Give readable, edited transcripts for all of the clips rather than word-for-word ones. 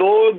2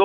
2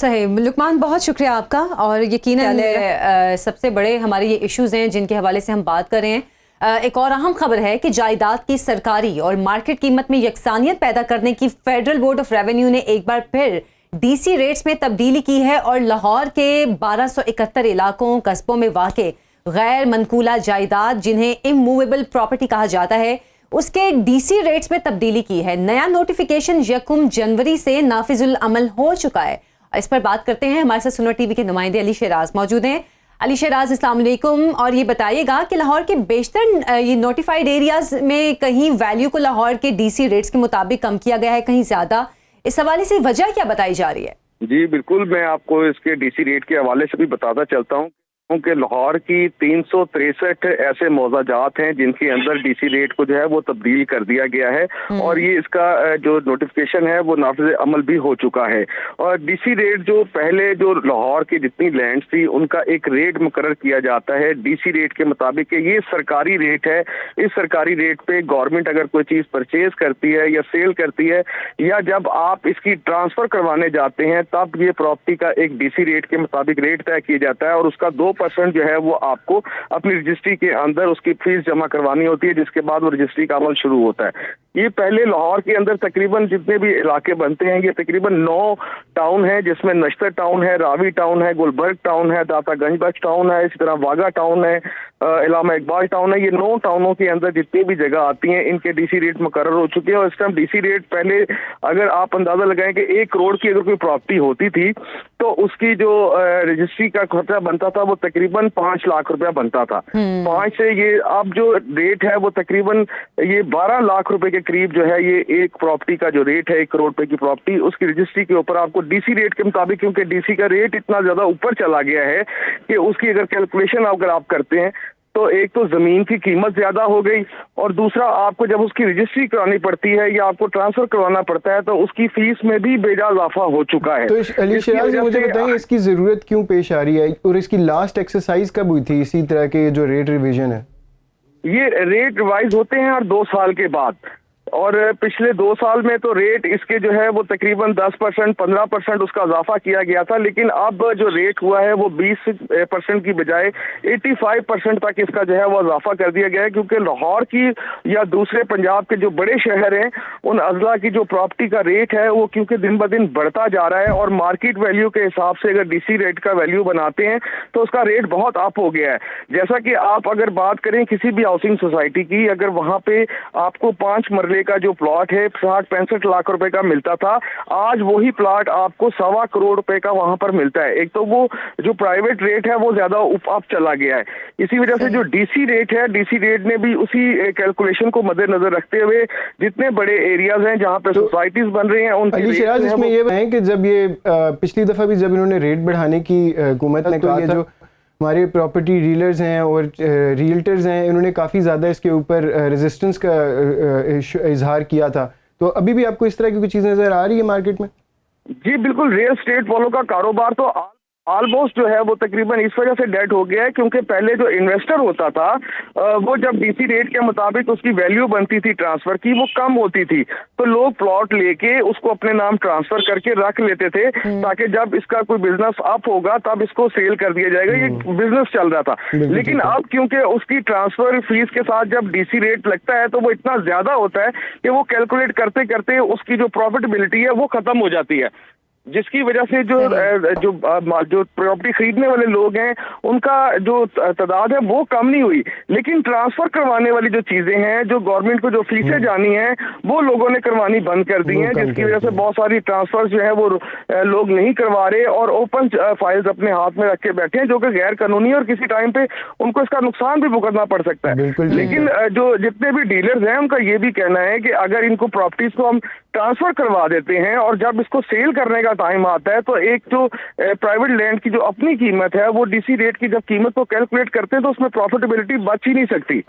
صحیح لکمان، بہت شکریہ آپ کا. اور یقیناً سب سے بڑے ہمارے یہ ایشوز ہیں جن کے حوالے سے ہم بات کر رہے ہیں. ایک اور اہم خبر ہے کہ جائیداد کی سرکاری اور مارکیٹ قیمت میں یکسانیت پیدا کرنے کی فیڈرل بورڈ آف ریونیو نے ایک بار پھر ڈی سی ریٹس میں تبدیلی کی ہے اور لاہور کے 1271 علاقوں قصبوں میں واقع غیر منقولہ جائیداد جنہیں اموویبل پراپرٹی کہا جاتا ہے اس کے ڈی سی ریٹس میں تبدیلی کی ہے. نیا نوٹیفیکیشن 1 جنوری سے نافذ العمل ہو چکا ہے. اس پر بات کرتے ہیں. ہمارے ساتھ سنر ٹی وی کے نمائندے علی شیراز موجود ہیں. علی شیراز، السلام علیکم. اور یہ بتائیے گا کہ لاہور کے بیشتر یہ نوٹیفائڈ ایریاز میں کہیں ویلیو کو لاہور کے ڈی سی ریٹس کے مطابق کم کیا گیا ہے، کہیں زیادہ. اس حوالے سے وجہ کیا بتائی جا رہی ہے؟ جی بالکل، میں آپ کو اس کے ڈی سی ریٹ کے حوالے سے بھی بتاتا چلتا ہوں کہ لاہور کی 363 ایسے موضوع جات ہیں جن کے اندر ڈی سی ریٹ کو جو ہے وہ تبدیل کر دیا گیا ہے اور یہ اس کا جو نوٹیفیکیشن ہے وہ نافذ عمل بھی ہو چکا ہے. اور ڈی سی ریٹ جو پہلے جو لاہور کی جتنی لینڈز تھی ان کا ایک ریٹ مقرر کیا جاتا ہے ڈی سی ریٹ کے مطابق کہ یہ سرکاری ریٹ ہے. اس سرکاری ریٹ پہ گورنمنٹ اگر کوئی چیز پرچیز کرتی ہے یا سیل کرتی ہے یا جب آپ اس کی ٹرانسفر کروانے جاتے ہیں تب یہ پراپرٹی کا ایک ڈی سی ریٹ کے مطابق ریٹ طے کیا جاتا ہے اور اس کا 2% جو ہے وہ آپ کو اپنی رجسٹری کے اندر اس کی فیس جمع کروانی ہوتی ہے، جس کے بعد وہ رجسٹری کا عمل شروع ہوتا ہے. یہ پہلے لاہور کے اندر تقریباً جتنے بھی علاقے بنتے ہیں یہ تقریباً 9 ٹاؤن ہیں، جس میں نشتر ٹاؤن ہے، راوی ٹاؤن ہے، گلبرگ ٹاؤن ہے، داتا گنج بخش ٹاؤن ہے، اسی طرح واگا ٹاؤن ہے، علامہ اقبال ٹاؤن ہے. یہ 9 ٹاؤنوں کے اندر جتنی بھی جگہ آتی ہیں ان کے ڈی سی ریٹ مقرر ہو چکے ہیں. اور اس ٹائم ڈی سی ریٹ پہلے اگر آپ اندازہ لگائیں کہ 1 کروڑ کی اگر کوئی پراپرٹی ہوتی تھی تو اس کی جو رجسٹری کا خرچہ بنتا تھا وہ تقریباً 5 لاکھ روپیہ بنتا تھا. 5 سے یہ اب جو ریٹ ہے وہ تقریباً یہ 12 لاکھ روپے کے قریب جو ہے یہ ایک پراپرٹی کا جو ریٹ ہے 1 کروڑ روپے کی پراپرٹی اس کی رجسٹری کے اوپر آپ کو ڈی سی ریٹ کے مطابق، کیونکہ ڈی سی کا ریٹ اتنا زیادہ اوپر چلا گیا ہے کہ اس کی اگر کیلکولیشن اگر آپ کرتے ہیں تو ایک تو زمین کی قیمت زیادہ ہو گئی اور دوسرا آپ کو جب اس کی رجسٹری کرانی پڑتی ہے یا آپ کو ٹرانسفر کروانا پڑتا ہے تو اس کی فیس میں بھی بے جا اضافہ ہو چکا ہے. تو علی شیراز مجھے بتائیں اس کی ضرورت کیوں پیش آ رہی ہے اور اس کی لاسٹ ایکسرسائز کب ہوئی تھی اسی طرح کے جو ریٹ ریویژن ہے؟ یہ ریٹ ریوائز ہوتے ہیں ہر 2 سال کے بعد اور پچھلے 2 سال میں تو ریٹ اس کے جو ہے وہ تقریباً 10% 15% اس کا اضافہ کیا گیا تھا، لیکن اب جو ریٹ ہوا ہے وہ 20% کی بجائے 85% تک اس کا جو ہے وہ اضافہ کر دیا گیا ہے، کیونکہ لاہور کی یا دوسرے پنجاب کے جو بڑے شہر ہیں ان اضلاع کی جو پراپرٹی کا ریٹ ہے وہ کیونکہ دن بدن بڑھتا جا رہا ہے اور مارکیٹ ویلیو کے حساب سے اگر ڈی سی ریٹ کا ویلیو بناتے ہیں تو اس کا ریٹ بہت اپ ہو گیا ہے. جیسا کہ آپ اگر بات کریں کسی بھی ہاؤسنگ سوسائٹی کی، اگر وہاں پہ آپ کو 5 مرلے کا جو پلاٹ ہے 65 لاکھ روپے کا ملتا تھا، آج وہی پلاٹ آپ کو 1.25 کروڑ روپے کا وہاں پر ملتا ہے. ایک تو وہ جو پرائیویٹ ریٹ ہے وہ زیادہ اپ چلا گیا ہے. اسی وجہ سے جو ڈی سی ریٹ ہے ڈی سی ریٹ نے بھی اسی کیلکولیشن کو مد نظر رکھتے ہوئے جتنے بڑے ایریاز ہیں جہاں پہ سوسائٹیز بن رہی ہیں ان علی شیراز اس میں یہ بتائیں کہ جب یہ پچھلی دفعہ بھی جب انہوں نے ریٹ بڑھانے کی حکومت نے کہا تھا، جو ہمارے پراپرٹی ڈیلرز ہیں اور ریئلٹرز ہیں انہوں نے کافی زیادہ اس کے اوپر ریزسٹنس کا اظہار کیا تھا، تو ابھی بھی آپ کو اس طرح کی کوئی چیز نظر آ رہی ہے مارکیٹ میں؟ جی بالکل، ریئل اسٹیٹ والوں کا کاروبار تو آلموسٹ جو ہے وہ تقریباً اس وجہ سے ڈیڈ ہو گیا ہے کیونکہ پہلے جو انویسٹر ہوتا تھا وہ جب ڈی سی ریٹ کے مطابق اس کی ویلیو بنتی تھی ٹرانسفر کی وہ کم ہوتی تھی تو لوگ پلاٹ لے کے اس کو اپنے نام ٹرانسفر کر کے رکھ لیتے تھے تاکہ جب اس کا کوئی بزنس اپ ہوگا تب اس کو سیل کر دیا جائے گا. یہ بزنس چل رہا تھا، لیکن اب کیونکہ اس کی ٹرانسفر فیس کے ساتھ جب ڈی سی ریٹ لگتا ہے تو وہ اتنا زیادہ ہوتا ہے کہ وہ کیلکولیٹ کرتے کرتے اس کی جو پروفیٹیبلٹی ہے وہ ختم ہو جاتی ہے، جس کی وجہ سے جو پراپرٹی خریدنے والے لوگ ہیں ان کا جو تعداد ہے وہ کم نہیں ہوئی، لیکن ٹرانسفر کروانے والی جو چیزیں ہیں جو گورنمنٹ کو جو فیسیں جانی ہیں وہ لوگوں نے کروانی بند کر دی ہیں، جس کی وجہ سے بہت ساری ٹرانسفر جو ہے وہ لوگ نہیں کروا رہے اور اوپن فائلز اپنے ہاتھ میں رکھ کے بیٹھے ہیں جو کہ غیر قانونی اور کسی ٹائم پہ ان کو اس کا نقصان بھی بھگتنا پڑ سکتا ہے. لیکن جو جتنے بھی ڈیلرز ہیں ان کا یہ بھی کہنا ہے کہ اگر ان کو پراپرٹیز کو ہم ٹرانسفر کروا دیتے ہیں اور جب اس کو سیل کرنے کا ٹائم آتا ہے تو ایک جو پرائیویٹ لینڈ کی جو اپنی قیمت ہے وہ ڈی سی ریٹ کی جب قیمت کو کیلکولیٹ کرتے ہیں تو اس میں پروفیٹیبلٹی بچ ہی نہیں سکتی.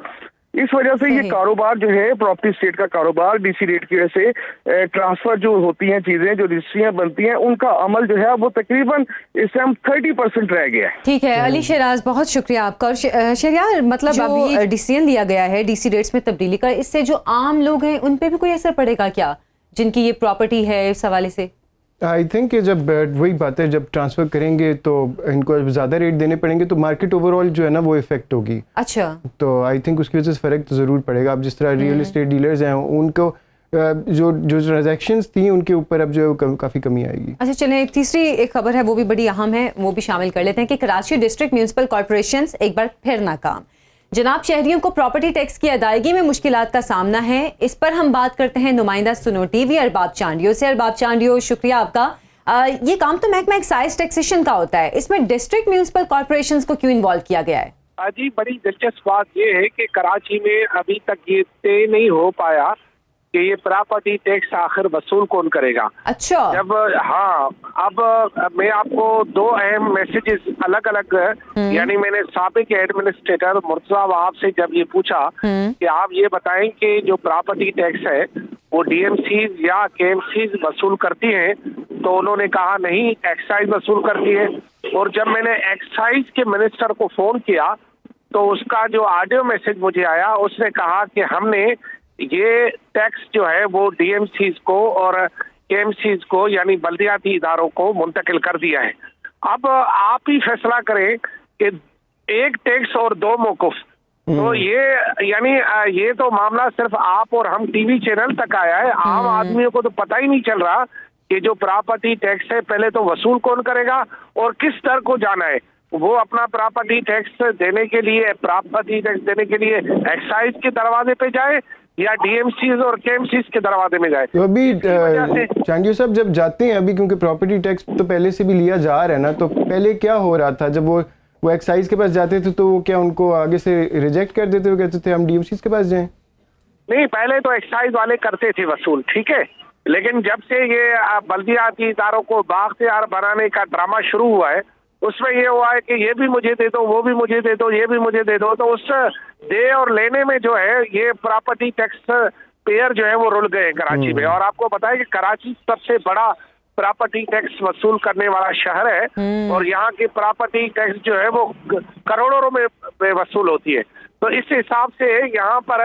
اس وجہ سے یہ کاروبار جو ہے پراپرٹی اسٹیٹ کا کاروبار ڈی سی ریٹ کی وجہ سے ٹرانسفر جو ہوتی ہیں چیزیں جو رجسٹریاں بنتی ہیں ان کا عمل جو ہے وہ تقریباً اس ٹائم 30% رہ گیا ہے. ٹھیک ہے علی شیراز، بہت شکریہ آپ کا. اور شہریار مطلب جو ڈیسیژن لیا گیا ہے ڈی سی ریٹس میں تبدیلی کا، اس سے جو عام لوگ ہیں ان پہ بھی کوئی اثر پڑے گا کیا جن کی یہ پراپرٹی ہے اس حوالے سے؟ آئی تھنک کہ جب وہی بات ہے جب ٹرانسفر کریں گے تو ان کو زیادہ ریٹ دینے پڑیں گے تو مارکیٹ اوور آل جو ہے نا وہ افیکٹ ہوگی. اچھا, تو آئی تھنک اس کی وجہ سے فرق تو ضرور پڑے گا. اب جس طرح ریئل اسٹیٹ ڈیلرز ہیں ان کو جو ٹرانزیکشنز تھیں ان کے اوپر اب جو ہے کافی کمی آئے گی. اچھا چلیں, تیسری ایک خبر ہے وہ بھی بڑی اہم ہے, وہ بھی شامل کر لیتے ہیں کہ کراچی ڈسٹرکٹ میونسپل کارپوریشنز ایک بار پھر ناکام. جناب, شہریوں کو پراپرٹی ٹیکس کی ادائیگی میں مشکلات کا سامنا ہے. اس پر ہم بات کرتے ہیں نمائندہ سنو ٹی وی ارباب چانڈیو سے. ارباب چانڈیو, شکریہ آپ کا. یہ کام تو محکمہ ایکسائز ٹیکسیشن کا ہوتا ہے, اس میں ڈسٹرکٹ میونسپل کارپوریشنز کو کیوں انوالو کیا گیا ہے؟ جی, بڑی دلچسپ بات یہ ہے کہ کراچی میں ابھی تک یہ طے نہیں ہو پایا کہ یہ پراپرٹی ٹیکس آخر وصول کون کرے گا. اچھا, جب اب میں آپ کو دو اہم میسیجز الگ الگ, یعنی میں نے سابق ایڈمنسٹریٹر مرتضیٰ وہاب سے جب یہ پوچھا کہ آپ یہ بتائیں کہ جو پراپرٹی ٹیکس ہے وہ ڈی ایم سیز یا کے ایم سیز وصول کرتی ہیں, تو انہوں نے کہا نہیں, ایکسائز وصول کرتی ہے. اور جب میں نے ایکسائز کے منسٹر کو فون کیا تو اس کا جو آڈیو میسج مجھے آیا, اس نے کہا کہ ہم نے یہ ٹیکس جو ہے وہ ڈی ایم سیز کو اور کے ایم سیز کو یعنی بلدیاتی اداروں کو منتقل کر دیا ہے. اب آپ ہی فیصلہ کریں کہ ایک ٹیکس اور دو موقف, تو یہ یعنی یہ تو معاملہ صرف آپ اور ہم ٹی وی چینل تک آیا ہے. عام آدمیوں کو تو پتہ ہی نہیں چل رہا کہ جو پراپرٹی ٹیکس ہے پہلے تو وصول کون کرے گا اور کس در کو جانا ہے. وہ اپنا پراپرٹی ٹیکس دینے کے لیے ایکسائز کے دروازے پہ جائے یا ڈی ایم سیز اور کے ایم سیز کے دروازے میں جائے. تو ابھی چانڈیو صاحب جب جاتے ہیں ابھی, کیونکہ پراپرٹی ٹیکس تو پہلے سے بھی لیا جا رہا ہے نا, تو پہلے کیا ہو رہا تھا جب وہ ایکسائز کے پاس جاتے تھے تو وہ کیا ان کو آگے سے ریجیکٹ کر دیتے, وہ کہتے تھے ہم ڈی ایم سیز کے پاس جائیں؟ نہیں, پہلے تو ایکسائز والے کرتے تھے وصول, ٹھیک ہے, لیکن جب سے یہ بلدیاتی اداروں کو بااختیار بنانے کا ڈرامہ شروع ہوا ہے, اس میں یہ ہوا ہے کہ یہ بھی مجھے دے دو, وہ بھی مجھے دے دو, یہ بھی مجھے دے دو, تو اس دے اور لینے میں جو ہے یہ پراپرٹی ٹیکس پیئر جو ہے وہ رل گئے کراچی میں. اور آپ کو بتائیں کہ کراچی سب سے بڑا پراپرٹی ٹیکس وصول کرنے والا شہر ہے اور یہاں کی پراپرٹی ٹیکس جو ہے وہ کروڑوں میں وصول ہوتی ہے. تو اس حساب سے یہاں پر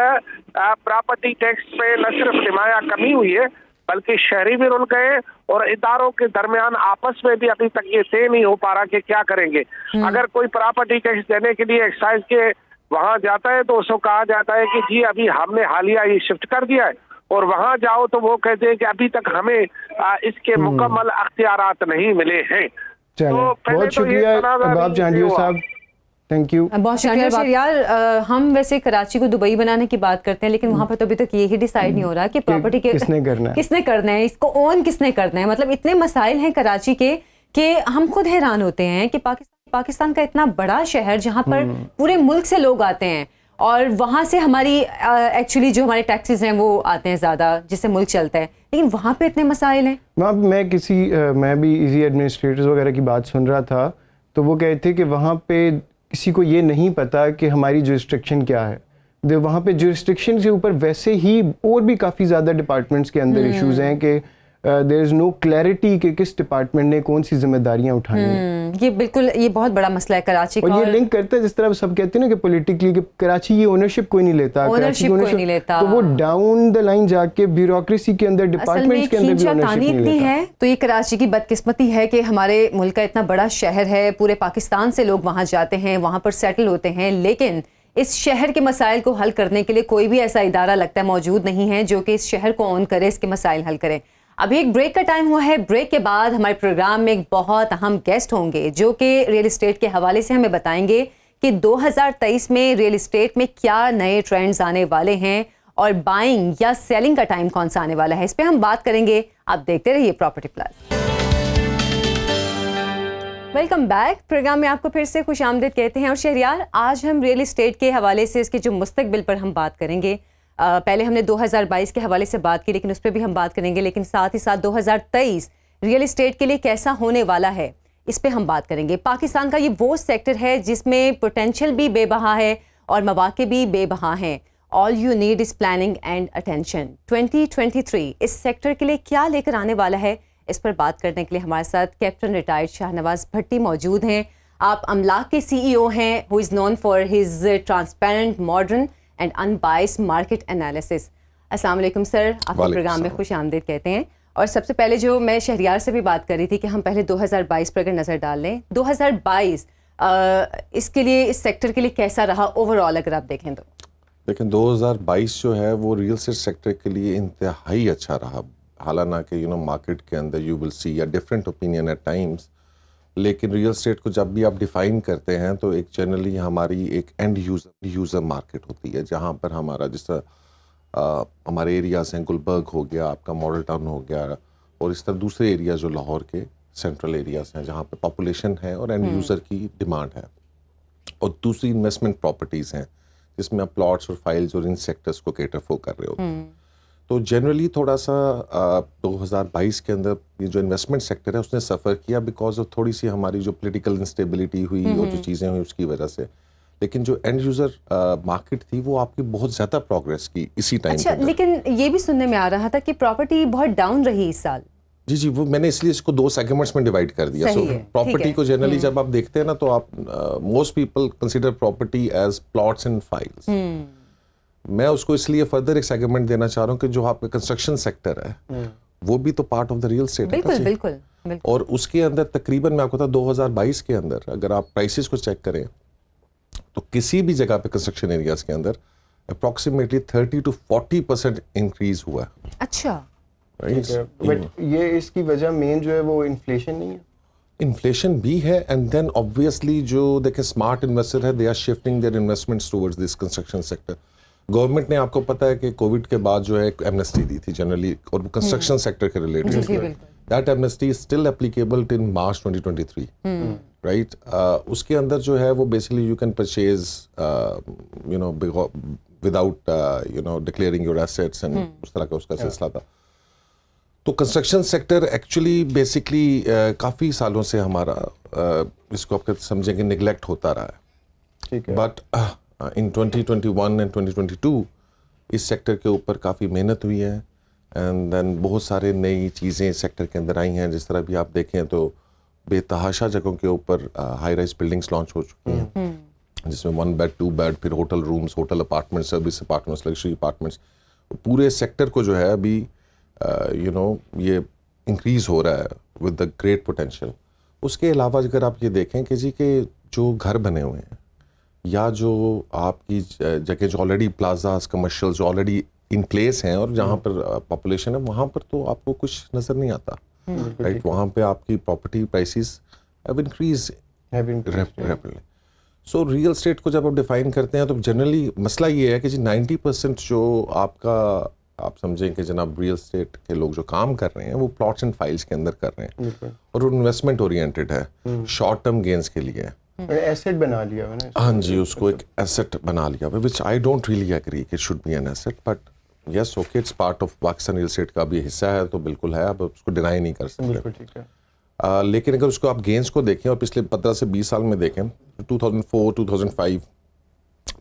پراپرٹی ٹیکس میں نہ صرف نمایاں کمی ہوئی ہے بلکہ شہری بھی رل گئے اور اداروں کے درمیان آپس میں بھی ابھی تک یہ طے نہیں ہو پا رہا کہ کیا کریں گے. اگر کوئی پراپرٹی ٹیکس دینے کے لیے ایکسائز کے وہاں جاتا ہے تو اس کو کہا جاتا ہے کہ جی ابھی ہم نے حالیہ یہ شفٹ کر دیا ہے, اور وہاں جاؤ تو وہ کہتے ہیں کہ ابھی تک ہمیں اس کے مکمل اختیارات نہیں ملے ہیں. بہت شکریہ ارباب چانڈیو صاحب, تھینک یو. بہت شکریہ یار. ہم ویسے کراچی کو دبئی بنانے کی بات کرتے ہیں, لیکن وہاں پر تو ابھی تک یہی ڈیسائیڈ نہیں ہو رہا کہ پراپرٹی کس نے کرنا ہے, اس کو اون کس نے کرنا ہے. مطلب اتنے مسائل ہیں کراچی کے کہ ہم خود حیران ہوتے ہیں کہ پاکستان کا اتنا بڑا شہر جہاں پر پورے ملک سے لوگ آتے ہیں اور وہاں سے ہماری ایکچولی جو ہمارے ٹیکسز ہیں وہ آتے ہیں زیادہ, جس سے ملک چلتا ہے, لیکن وہاں پہ اتنے مسائل ہیں. میں بھی ایزی ایڈمنسٹریٹرز وغیرہ کی بات سن رہا تھا تو وہ کہتے کہ وہاں پہ کسی کو یہ نہیں پتا کہ ہماری جورسڈکشن کیا ہے. وہاں پہ جورسڈکشن کے اوپر ویسے ہی اور بھی کافی زیادہ ڈپارٹمنٹس کے اندر ایشوز ہیں کہ دیر از نو کلیئرٹی کہ کس ڈپارٹمنٹ نے کون سی ذمہ داریاں اٹھانی ہیں. یہ بالکل یہ بہت بڑا مسئلہ ہے کراچی کا, اور یہ لنک کرتا ہے جس طرح سب کہتے ہیں نا کہ پولیٹیکلی کہ کراچی یہ اونرشپ کوئی نہیں لیتا, تو وہ ڈاؤن دا لائن جا کے بیوروکریسی کے اندر ڈپارٹمنٹس کے اندر بھی اونرشپ نہیں لیتا ہے. تو یہ کراچی کی بدقسمتی ہے کہ ہمارے ملک کا اتنا بڑا شہر ہے, پورے پاکستان سے لوگ وہاں جاتے ہیں, وہاں پر سیٹل ہوتے ہیں, لیکن اس شہر کے مسائل کو حل کرنے کے لیے کوئی بھی ایسا ادارہ لگتا ہے موجود نہیں ہے جو کہ اس شہر کو اون کرے, اس کے مسائل حل کرے. ابھی ایک بریک کا ٹائم ہوا ہے. بریک کے بعد ہمارے پروگرام میں ایک بہت اہم گیسٹ ہوں گے جو کہ ریئل اسٹیٹ کے حوالے سے ہمیں بتائیں گے کہ 2023 میں ریئل اسٹیٹ میں کیا نئے ٹرینڈز آنے والے ہیں اور بائنگ یا سیلنگ کا ٹائم کون سا آنے والا ہے, اس پہ ہم بات کریں گے. آپ دیکھتے رہیے property plus. Welcome back. Programme میں آپ کو پھر سے خوش آمدید کہتے ہیں. اور شہریار, آج ہم ریئل اسٹیٹ کے حوالے سے اس کے جو مستقبل پر ہم بات کریں گے. پہلے ہم نے 2022 کے حوالے سے بات کی, لیکن اس پہ بھی ہم بات کریں گے, لیکن ساتھ ہی ساتھ 2023 ریئل اسٹیٹ کے لیے کیسا ہونے والا ہے اس پہ ہم بات کریں گے. پاکستان کا یہ وہ سیکٹر ہے جس میں پوٹینشیل بھی بے بہا ہے اور مواقع بھی بے بہا ہیں. All you need is planning and attention. 2023 اس سیکٹر کے لیے کیا لے کر آنے والا ہے, اس پر بات کرنے کے لیے ہمارے ساتھ کیپٹن ریٹائرڈ شاہ نواز بھٹی موجود ہیں. آپ املاک کے CEO ہیں, who is known for his transparent, modern and unbiased market analysis. السلام علیکم سر, آپ کے پروگرام میں خوش آمدید کہتے ہیں. اور سب سے پہلے جو میں شہریار سے بھی بات کر رہی تھی کہ ہم پہلے 2022 پر اگر نظر ڈال لیں, 2022 اس کے لیے, اس سیکٹر کے لیے کیسا رہا اوور آل اگر آپ دیکھیں تو؟ لیکن 2022 جو ہے وہ ریئل اسٹیٹ سیکٹر کے لیے انتہائی اچھا رہا. حالانکہ مارکیٹ کے اندر you will see a different opinion at times, لیکن ریئل اسٹیٹ کو جب بھی آپ ڈیفائن کرتے ہیں تو ایک جنرلی ہماری ایک اینڈ یوزر مارکیٹ ہوتی ہے, جہاں پر ہمارا جس طرح ہمارے ایریاز ہیں, گلبرگ ہو گیا, آپ کا ماڈل ٹاؤن ہو گیا, اور اس طرح دوسرے ایریاز جو لاہور کے سینٹرل ایریاز ہیں جہاں پہ پاپولیشن ہے اور اینڈ یوزر کی ڈیمانڈ ہے. اور دوسری انویسٹمنٹ پراپرٹیز ہیں جس میں آپ پلاٹس اور فائلز اور ان سیکٹرز کو کیٹر فور کر رہے ہوتے ہیں. تو جنرلی تھوڑا سا 2022 کے اندر یہ جو انویسٹمنٹ سیکٹر ہے اس نے سفر کیا بیکاز آف تھوڑی سی ہماری جو پولیٹیکل انسٹیبلٹی ہوئی اور جو چیزیں ہوئی اس کی وجہ سے. لیکن جو اینڈ یوزر مارکیٹ تھی وہ آپ کی بہت زیادہ پروگریس کی اسی ٹائم. اچھا, لیکن یہ بھی سننے میں آ رہا تھا کہ پراپرٹی بہت ڈاؤن رہی اس سال. جی وہ میں نے اس لیے اس کو 2 سیگمنٹس میں ڈیوائڈ کر دیا. سو پراپرٹی کو جنرلی جب آپ دیکھتے ہیں نا تو آپ most people consider property as plots and files. میں اس کو اس لیے فردر ایک سیگمنٹ دینا چاہ رہا ہوں کہ جو آپ کا کنسٹرکشن سیکٹر ہے وہ بھی تو part of the real estate ہے. بالکل. اور اس کے اندر تقریباً میں آپ کو بتا 2022 کے اندر اگر آپ پرائسز کو چیک کریں تو کسی بھی جگہ پہ کنسٹرکشن ایریاز کے اندر اپروکسیمیٹلی 30 to 40% انکریز ہوا ہے. اچھا, بٹ یہ اس کی وجہ مین جو ہے وہ انفلیشن نہیں ہے. انفلیشن بھی ہے اینڈ دین obviously جو دیکھیں اسمارٹ انویسٹر ہے they are shifting their investments towards this construction sector. Government نے آپ کو پتا ہے کہ کووڈ کے بعد جو ہے ایک ایمنسٹی دی تھی جنرلی اور وہ کنسٹرکشن سیکٹر کے related. That amnesty is still applicable till March 2023 right. اس کے اندر جو ہے وہ basically you can purchase without declaring your assets and اس طرح کا اس کا سلسلہ تھا. تو کنسٹرکشن سیکٹر ایکچولی بیسکلی کافی سالوں سے ہمارا اس کو آپ سمجھیں کہ نگلیکٹ ہوتا رہا ہے. بٹ ان 2021 اینڈ 2022 اس سیکٹر کے اوپر کافی محنت ہوئی ہے اینڈ دین بہت سارے نئی چیزیں اس سیکٹر کے اندر آئی ہیں. جس طرح بھی آپ دیکھیں تو بے تحاشا جگہوں کے اوپر ہائی رائز بلڈنگس لانچ ہو چکی ہیں جس میں 1 bed 2 bed پھر hotel rooms, hotel apartment, service apartments, luxury apartments. پورے سیکٹر کو جو ہے ابھی یہ انکریز ہو رہا ہے ود دا گریٹ پوٹینشیل. اس کے علاوہ اگر آپ یہ دیکھیں کہ جی کہ جو گھر بنے ہوئے ہیں یا جو آپ کی جگہ جو آلریڈی پلازاز کمرشل جو آلریڈی ان پلیس ہیں اور جہاں پر پاپولیشن ہے وہاں پر تو آپ کو کچھ نظر نہیں آتا رائٹ. وہاں پہ آپ کی property prices have increase rapidly. So real estate کو جب آپ ڈیفائن کرتے ہیں تو جنرلی مسئلہ یہ ہے کہ جی 90% جو آپ سمجھیں کہ جناب ریئل اسٹیٹ کے لوگ جو کام کر رہے ہیں وہ پلاٹس اینڈ فائلس کے اندر کر رہے ہیں اور وہ انویسٹمنٹ اورینٹیڈ ہے, شارٹ ٹرم گینز کے لیے. ایسٹ بنا لیا ہے نا. ہاں جی, اس کو ایک ایسٹ بنا لیا ہے which I don't really agree کہ it should be an east, but yes okay it's part of Pakistan real estate کا بھی حصہ ہے تو بالکل ہے, آپ اس کو ڈینائی نہیں کر سکتے. لیکن اگر اس کو آپ گینز کو دیکھیں اور پچھلے 15 سے 20 سال میں دیکھیں 2004 2005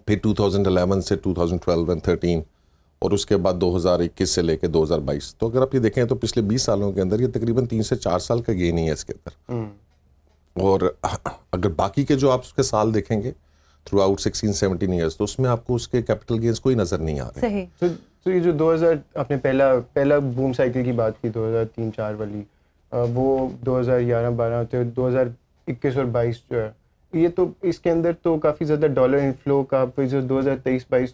پھر 2011 سے 2012 and 13 اور اس کے بعد 2021 سے لے کے 2022, تو اگر آپ یہ دیکھیں تو پچھلے 20 سالوں کے اندر یہ تقریباً 3 سے 4 سال کا گین ہی ہے اس کے اندر. اور اگر باقی کے جو آپ اس کے سال دیکھیں گے تھرو آؤٹ 16-17 ایئرس تو اس میں آپ کو اس کے کیپٹل گینز کوئی نظر نہیں آ رہے. تو یہ جو 2000 آپ نے پہلا بوم سائیکل کی بات کی 2003-4 والی, وہ 2011-12 ہوتے 2021 اور 22 جو ہے یہ تو اس کے اندر تو کافی زیادہ ڈالر انفلو کا جو 2023-22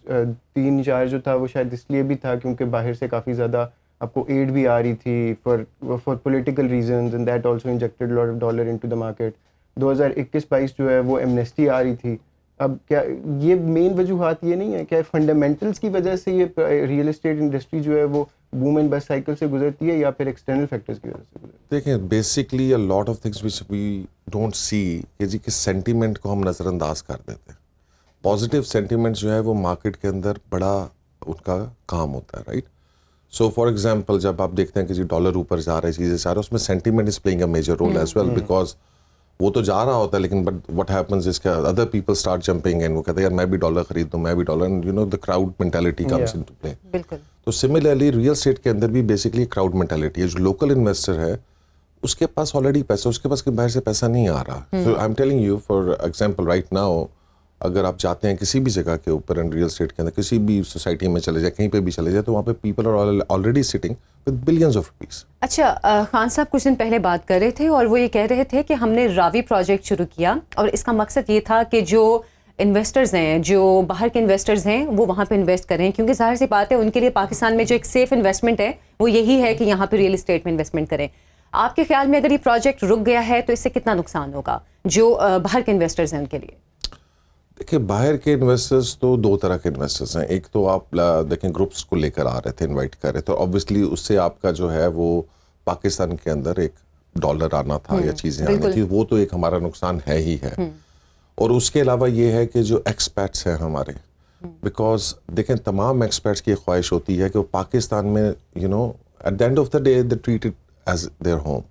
3-4 جو تھا وہ شاید اس لیے بھی تھا کیونکہ باہر سے کافی زیادہ آپ کو ایڈ بھی آ رہی تھی for political reasons and that also injected lot of dollar into the market. 2021-22 جو ہے وہ ایمنیسٹی آ رہی تھی. اب کیا یہ مین وجوہات یہ نہیں ہے کیا فنڈامنٹلس کی وجہ سے یہ ریئل اسٹیٹ انڈسٹری جو ہے وہ بوم اینڈ بس سائیکل سے گزرتی ہے یا پھر ایکسٹرنل فیکٹرز کی وجہ سے گزرتی ہے؟ دیکھیں basically a lot of things which we don't see کہ جی کہ سینٹیمنٹ کو ہم نظر انداز کر دیتے ہیں. پازیٹیو سینٹیمنٹ جو ہے وہ مارکیٹ کے اندر بڑا ان کا کام ہوتا ہے رائٹ. سو فار ایگزامپل جب آپ دیکھتے ہیں کہ جی ڈالر اوپر جا رہا ہے چیزیں سارے اس میں sentiment is playing a major role as well because وہ تو جا رہا ہوتا ہے لیکن بٹ وٹ ہیپنز از کہ other people start jumping and وہ کہتے ہیں یار میں بھی ڈالر خرید دوں میں بھی dollar, you know the crowd mentality comes into play. بالکل. تو سملرلی ریئل اسٹیٹ کے اندر بھی بیسکلی کراؤڈ مینٹیلٹی ہے. جو لوکل انویسٹر ہے اس کے پاس آلریڈی پیسہ, اس کے پاس باہر سے پیسہ نہیں آ رہا. So I am telling you for example right now اگر آپ جاتے ہیں کسی بھی جگہ کے اوپر ریئل اسٹیٹ کے اندر کسی بھی سوسائٹی میں چلے جائیں کہیں پہ بھی چلے جائیں تو وہاں پہ people are already sitting with billions of rupees. اچھا خان صاحب کچھ دن پہلے بات کر رہے تھے اور وہ یہ کہہ رہے تھے کہ ہم نے راوی پروجیکٹ شروع کیا اور اس کا مقصد یہ تھا کہ جو انویسٹرز ہیں جو باہر کے انویسٹرز ہیں وہ وہاں پہ انویسٹ کریں کیونکہ ظاہر سی بات ہے ان کے لیے پاکستان میں جو ایک سیف انویسٹمنٹ ہے وہ یہی ہے کہ یہاں پہ ریئل اسٹیٹ میں انویسٹمنٹ کریں. آپ کے خیال میں اگر یہ پروجیکٹ رک گیا ہے تو اس سے کتنا نقصان ہوگا جو باہر کے انویسٹرز ہیں ان کے لیے؟ دیکھیں باہر کے انویسٹرز تو دو طرح کے انویسٹرز ہیں. ایک تو آپ دیکھیں گروپس کو لے کر آ رہے تھے انوائٹ کر رہے تھے تو آبویسلی اس سے آپ کا جو ہے وہ پاکستان کے اندر ایک ڈالر آنا تھا یا چیزیں آنی تھی وہ تو ایک ہمارا نقصان ہے ہی ہے. اور اس کے علاوہ یہ ہے کہ جو ایکسپیٹس ہیں ہمارے بیکاز دیکھیں تمام ایکسپیٹس کی خواہش ہوتی ہے کہ وہ پاکستان میں at the end of the day they treat it as their home.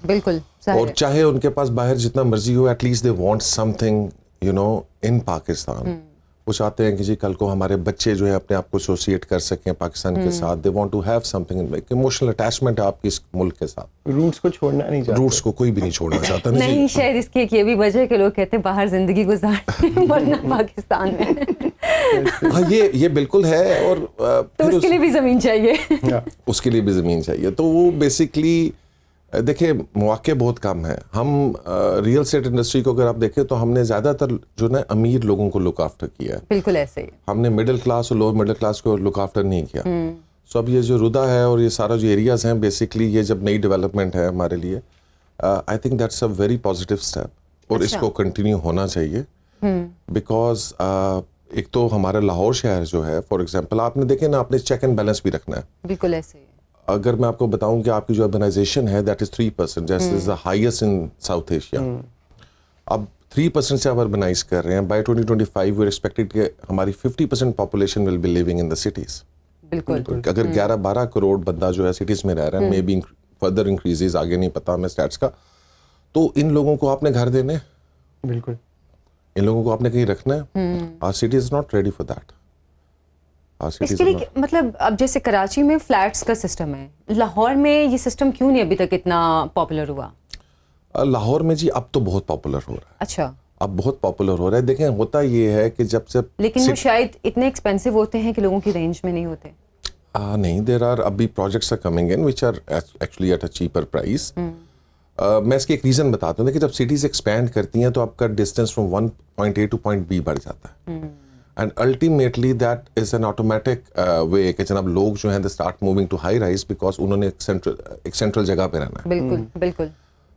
بالکل. اور چاہے ان کے پاس باہر جتنا مرضی ہو at least they want something in Pakistan. وہ چاہتے ہیں کہ جی کل کو ہمارے بچے جو ہے اپنے آپ کو ایسوسیٹ کر سکیں پاکستان کے ساتھ. They want to have something ایک ایموشنل اٹیچمنٹ ہے آپ کی اس ملک کے ساتھ. روٹس کو چھوڑنا نہیں چاہتے. روٹس کو کوئی بھی نہیں چھوڑنا چاہتا. نہیں شاید اس کی ایک یہ بھی وجہ ہے کہ لوگ کہتے ہیں باہر زندگی گزار ورنہ پاکستان میں. ہاں یہ بالکل ہے. اور تو اس کے لیے بھی زمین چاہیے. اس کے لیے بھی زمین چاہیے. تو وہ بیسکلی دیکھیں مواقع بہت کم ہیں. ہم ریئل اسٹیٹ انڈسٹری کو اگر آپ دیکھیں تو ہم نے زیادہ تر جو نا امیر لوگوں کو لک آفٹر کیا ہے. بالکل ایسے ہی. ہم نے مڈل کلاس اور لوور مڈل کلاس کو لک آفٹر نہیں کیا. سو اب یہ جو ردا ہے اور یہ سارا جو ایریاز ہیں بیسکلی یہ جب نئی ڈیولپمنٹ ہے ہمارے لیے آئی think that's a very positive step اور اس کو کنٹینیو ہونا چاہیے. بیکاز ایک تو ہمارا لاہور شہر جو ہے فار ایگزامپل آپ نے دیکھیں نا آپ نے چیک اینڈ بیلنس بھی رکھنا ہے. بالکل ایسے ہی. اگر میں آپ کو بتاؤں کہ آپ کی جو اربنائزیشن ہے دیٹ از 3% جیسے is the highest in South Asia. اب 3% سے آپ اربنائز کر رہے ہیں. بائی 2025 وی ایکسپیکٹڈ کہ ہماری 50% population will be living in the cities. بالکل. اگر 11-12 کروڑ بندہ جو ہے سٹیز میں رہ رہا ہے مے بی فردر انکریزز آگے نہیں پتا ہمیں اسٹیٹس کا. تو ان لوگوں کو آپ نے گھر دینے. بالکل. ان لوگوں کو آپ نے کہیں رکھنا ہے. Our city is not ready for that. اس کے لیے مطلب اب جیسے کراچی میں فلیٹس کا سسٹم ہے لاہور میں یہ سسٹم کیوں نہیں ابھی تک اتنا پاپولر ہوا؟ لاہور میں جی اب تو بہت پاپولر ہو رہا ہے. اچھا. اب بہت پاپولر ہو رہا ہے. دیکھیں ہوتا یہ ہے کہ جب سے لیکن وہ شاید اتنے ایکسپینسو ہوتے ہیں کہ لوگوں کی رینج میں نہیں ہوتے. نہیں دیر آر ابھی projects are coming in which are actually at a cheaper price. میں اس کی ایک ریزن بتاتا ہوں. دیکھیں جب سٹیز ایکسپینڈ کرتی ہیں تو آپ کا distance from one point A to point B بڑھ جاتا ہے. And ultimately that is an automatic way کہ جناب لوگ جو ہیں they start moving to high rise because انہوں نے ایک سینٹرل جگہ پہ رہنا ہے. بالکل بالکل.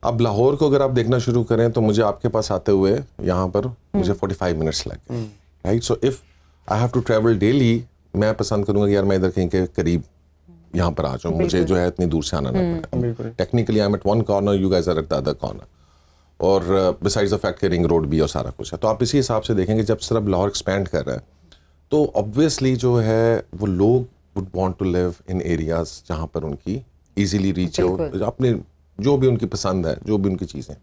اب لاہور کو اگر آپ دیکھنا شروع کریں تو مجھے آپ کے پاس آتے ہوئے یہاں پر مجھے 45 منٹس لگ گئے. Right. So if I have to travel daily میں پسند کروں گا کہ یار میں ادھر کہیں کے قریب یہاں پر آ جاؤں. مجھے جو ہے اتنی دور سے آنا نہ پڑے. Technically I am at one corner you guys are at the other corner. اور بسائڈز دا فیکٹ کہ رنگ روڈ بھی اور سارا کچھ ہے. تو آپ اسی حساب سے دیکھیں گے جب صرف لاہور ایکسپینڈ کر رہا ہے تو obviously جو ہے وہ لوگ would want to live in areas جہاں پر ان کی ایزیلی ریچ ہو اپنے جو بھی ان کی پسند ہے جو بھی ان کی چیزیں.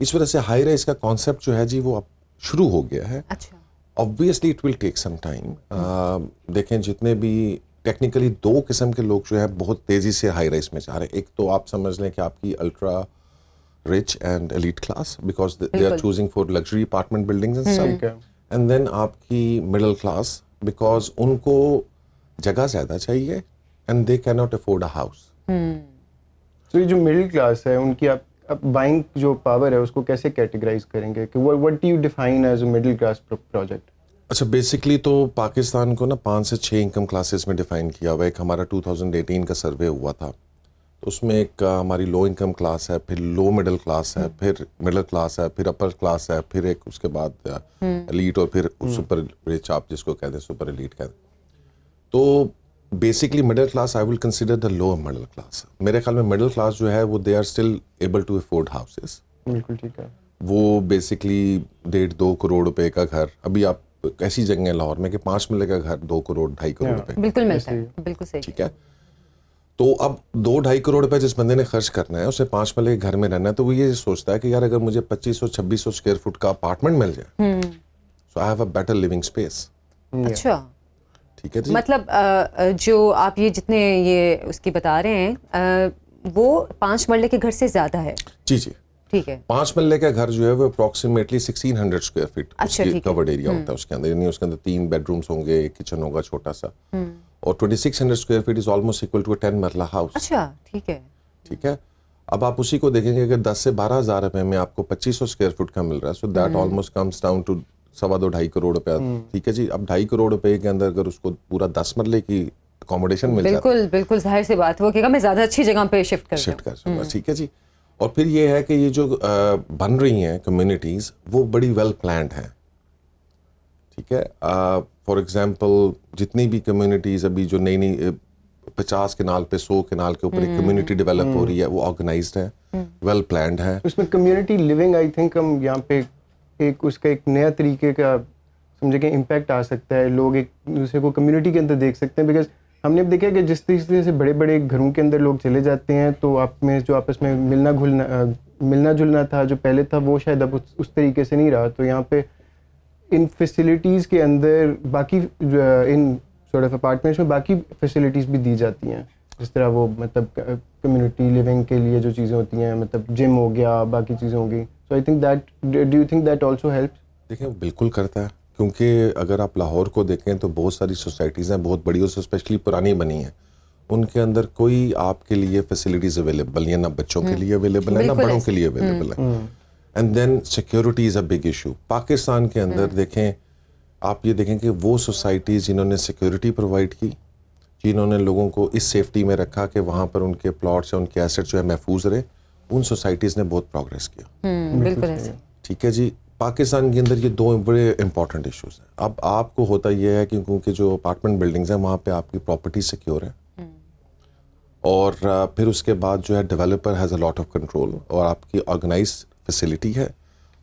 اس وجہ سے ہائی رائز کا کانسیپٹ جو ہے جی وہ اب شروع ہو گیا ہے. obviously it will take some time. دیکھیں جتنے بھی ٹیکنیکلی دو قسم کے لوگ جو ہیں بہت تیزی سے ہائی رائز میں چاہ رہے ہیں. ایک تو آپ سمجھ لیں کہ آپ کی ultra rich and elite class because they are choosing for luxury apartment buildings and stuff. And then آپ کی مڈل کلاس بیکاز ان کو جگہ زیادہ چاہیے اینڈ دے کی ناٹ افورڈ اے ہاؤس. تو یہ جو مڈل کلاس ہے ان کی آپ بائنگ جو پاور ہے اس کو کیسے کیٹیگرائز کریں گے کہ what do you define as a middle class project؟ اچھا بیسکلی تو پاکستان کو نا 5 سے 6 انکم کلاسز میں ڈیفائن کیا ہوا ہے. ایک ہمارا 2018 کا سروے ہوا تھا اس میں ایک ہماری لو انکم کلاس ہے پھر لو مڈل کلاس ہے پھر مڈل کلاس ہے پھر اپر کلاس ہے پھر ایک اس کے بعد ایلیٹ اور پھر سپر ریچ آپ جس کو کہتے ہیں سپر ایلیٹ کہتے ہیں. تو basically middle class I will consider the lower middle class. میرے خیال میں مڈل کلاس جو ہے وہ they are still able to afford houses. بالکل ٹھیک ہے. وہ بیسکلی 1.5-2 کروڑ روپے کا گھر ابھی آپ ایسی جگہ ہیں لاہور میں کہ 5 ملے کا گھر 2 کروڑ 2.5 کروڑ روپے بالکل ملتا ہے. بالکل صحیح. ٹھیک ہے. تو اب 2-2.5 کروڑ روپے جس بندے نے خرچ کرنا ہے اسے 5 ملے کے گھر میں رہنا ہے تو وہ یہ سوچتا ہے کہ یار اگر مجھے 2500-2600 اسکوائر فٹ کا اپارٹمنٹ مل جائے so I have a better living space. اچھا ٹھیک ہے جی. مطلب جو آپ یہ جتنے یہ اس کی بتا رہے ہیں وہ 5 مرلے کے گھر سے زیادہ ہے. جی جی ٹھیک ہے. 5 مرلے کا گھر جو ہے وہ اپروکسیمیٹلی 1600 اسکوائر فٹ اچھا ٹھیک ہے. کورڈ ایریا ہوتا ہے اس کے اندر, یعنی اس کے اندر 3 بیڈ رومس ہوں گے, ایک کچن ہوگا چھوٹا سا, اور 2600 square feet is almost equal to 10 marla house. اچھا ٹھیک ہے. ٹھیک ہے. اب آپ اسی کو دیکھیں گے اگر 10 سے 12,000 روپے میں آپ کو 2500 اسکوائر فٹ کا مل رہا ہے, so that almost comes down to 2.5 crore روپیہ. ٹھیک ہے جی. اب 2.5 کروڑ روپے کے اندر اگر اس کو پورا 10 مرلے کی اکوموڈیشن مل جاتی ہے, بالکل بالکل ظاہر سی بات, وہ کہے گا میں زیادہ اچھی جگہ پہ شفٹ کر سکوں. ٹھیک ہے جی. اور پھر یہ ہے کہ یہ جو بن رہی ہیں کمیونٹیز وہ بڑی ویل پلانڈ ہیں. ٹھیک ہے. فار ایگزامپل جتنی بھی کمیونٹیز ابھی جو نئی نئی 50 کنال پہ 100 کنال کے اوپر ایک کمیونٹی ڈیولپ ہو رہی ہے, وہ آرگنائزڈ ہے, ویل پلانڈ ہے. اس میں کمیونٹی لیونگ آئی تھنک ہم یہاں پہ ایک اس کا ایک نیا طریقے کا سمجھے کہ امپیکٹ آ سکتا ہے. لوگ ایک دوسرے کو کمیونٹی کے اندر دیکھ سکتے ہیں, بیکاز ہم نے دیکھا کہ جس طریقے سے بڑے بڑے گھروں کے اندر لوگ چلے جاتے ہیں تو آپ میں جو آپس میں ملنا جلنا تھا جو پہلے تھا وہ شاید اب اس طریقے سے نہیں رہا. تو یہاں پہ ان فیسلٹیز کے اندر باقی ان سورٹ آف اپارٹمنٹس میں باقی فیسلٹیز بھی دی جاتی ہیں, جس طرح وہ مطلب کمیونٹی لیونگ کے لیے جو چیزیں ہوتی ہیں, مطلب جم ہو گیا, باقی چیزیں ہو گئی. So I think that, do you think that also helps? دیکھیں بالکل کرتا ہے, کیونکہ اگر آپ لاہور کو دیکھیں تو بہت ساری سوسائٹیز ہیں بہت بڑی, اور اسپیشلی پرانی بنی ہیں, ان کے اندر کوئی آپ کے لیے فیسلٹیز اویلیبل ہیں, نہ بچوں کے لیے اویلیبل ہے نہ بڑوں کے لیے اویلیبل ہے. And then security is a big issue. Pakistan کے اندر دیکھیں آپ یہ دیکھیں کہ وہ سوسائٹیز جنہوں نے سیکورٹی پرووائڈ کی, جنہوں نے لوگوں کو اس سیفٹی میں رکھا کہ وہاں پر ان کے پلاٹس یا ان کے ایسٹ جو ہے محفوظ رہے, ان سوسائٹیز نے بہت پروگریس کیا. بالکل ایسے. ٹھیک ہے جی. پاکستان کے اندر یہ 2 بڑے امپورٹنٹ ایشوز ہیں. اب آپ کو ہوتا یہ ہے کہ کیونکہ جو اپارٹمنٹ بلڈنگز ہیں وہاں پہ آپ کی پراپرٹی سیکیور ہے, اور پھر اس کے بعد جو ہے developer has a lot of control, اور آپ کی آرگنائز فیسلٹی ہے,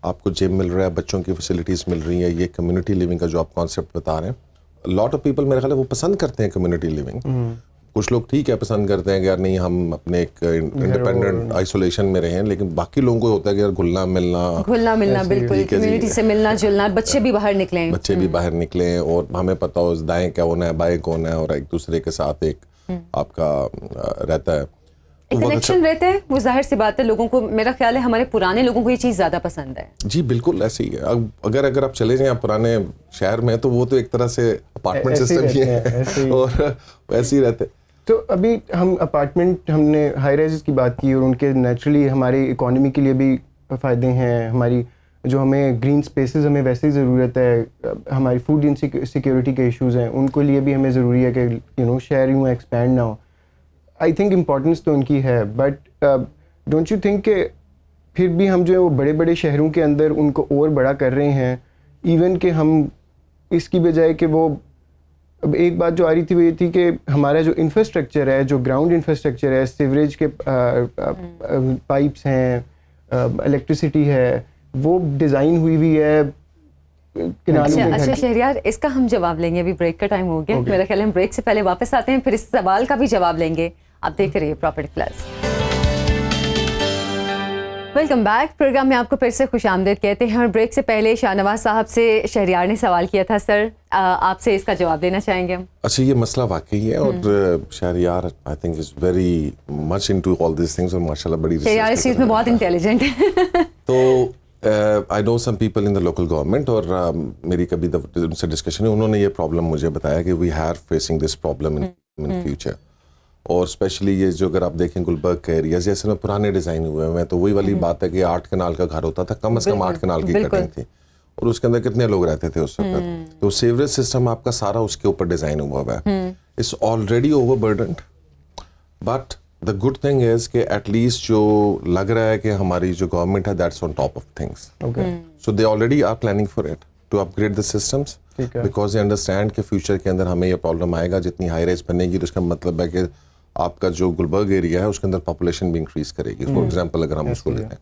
آپ کو جم مل رہا ہے, بچوں کی فیسلٹیز مل رہی ہیں. یہ کمیونٹی لیونگ کا جو آپ کانسیپٹ بتا رہے ہیں, لاٹ آف پیپل میرا خیال ہے وہ پسند کرتے ہیں کمیونٹی لیونگ. کچھ لوگ ٹھیک ہے پسند کرتے ہیں کہ یار نہیں ہم اپنے ایک انڈیپینڈنٹ آئسولیشن میں رہیں, لیکن باقی لوگوں کو ہوتا ہے کہ یار گھلنا ملنا بالکل, کمیونٹی سے ملنا جلنا, بچے بھی باہر نکلیں, اور ہمیں پتہ ہو دائیں کیا ہونا ہے بائیں کون ہے, اور ایک دوسرے کے ساتھ ایک آپ کا رہتا ہے, کنیکشن رہتے ہیں. وہ ظاہر سی بات ہے, لوگوں کو میرا خیال ہے ہمارے پرانے لوگوں کو یہ چیز زیادہ پسند ہے. جی بالکل ایسے ہی ہے. اگر آپ چلے جائیں پرانے شہر میں تو وہ تو ایک طرح سے اپارٹمنٹ سسٹم ہی ہے, اور ایسے ہی رہتے. تو ابھی ہم اپارٹمنٹ, ہم نے ہائی رائزز کی بات کی, اور ان کے نیچرلی ہماری اکانومی کے لیے بھی فائدے ہیں. ہماری جو ہمیں گرین سپیسز ہمیں ویسے ہی ضرورت ہے, ہماری فوڈ انسیکیورٹی کے ایشوز ہیں ان کو لیے بھی ہمیں ضروری ہے کہ شہر یوں ایکسپینڈ نہ ہو. آئی تھنک امپورٹنس تو ان کی ہے, بٹ ڈونٹ یو تھنک کہ پھر بھی ہم جو ہے وہ بڑے بڑے شہروں کے اندر ان کو اور بڑا کر رہے ہیں, ایون کہ ہم اس کی بجائے کہ وہ اب ایک بات جو آ رہی تھی وہ یہ تھی کہ ہمارا جو انفراسٹرکچر ہے, جو گراؤنڈ انفراسٹرکچر ہے, سیوریج کے پائپس ہیں, الیکٹریسٹی ہے, وہ ڈیزائن ہوئی ہے. اچھا شہریار, اس کا ہم جواب لیں گے, ابھی بریک کا ٹائم ہو گیا. میرا خیال ہے ہم بریک سے پہلے واپس آتے ہیں, پھر اس سوال کا بھی جواب لیں گے. آپ دیکھ رہیے property plus. Welcome back. Programme میں آپ کو پھر سے خوش آمدید کہتے ہیں, اور بریک سے پہلے شاہ نواز صاحب سے شہریار نے سوال کیا تھا. سر آپ سے اس کا جواب دینا چاہیں گے ہم. اچھا یہ مسئلہ واقعی ہے, اور Shahryar I think is very much into all these things, اور ماشاءاللہ بڑی شہریار اس چیز میں بہت انٹیلیجنٹ ہے. تو I know some people in the local government, اور میری کبھی ان سے ڈسکشن ہے, انہوں نے یہ پرابلم مجھے بتایا کہ we are facing this problem in future. اور اسپیشلی یہ جو اگر آپ دیکھیں گلبرگ کے ایریاز جیسے میں پرانے ڈیزائن ہوئے ہیں, تو وہی والی بات ہے کہ 8 کنال کا گھر ہوتا تھا, کم از کم 8 کنال کی کٹنگ تھی, اور اس کے اندر کتنے لوگ رہتے تھے اس وقت. تو سیوریج سسٹم آپ کا سارا اس کے اوپر ڈیزائن ہوا ہوا ہے. It's already over burdened, but the good thing is کہ ایٹ لیسٹ جو لگ رہا ہے کہ ہماری جو گورنمنٹ ہے that's on top of things. So they already are planning for it to upgrade the systems because they understand کہ فیوچر کے اندر ہمیں یہ پرابلم آئے گا. جتنی ہائی رائز بنے گی تو اس کا مطلب ہے کہ آپ کا جو گلبرگ ایریا ہے اس کے اندر پاپولیشن بھی انکریز کرے گی. فار ایگزامپل اگر ہم اس کو لیتے ہیں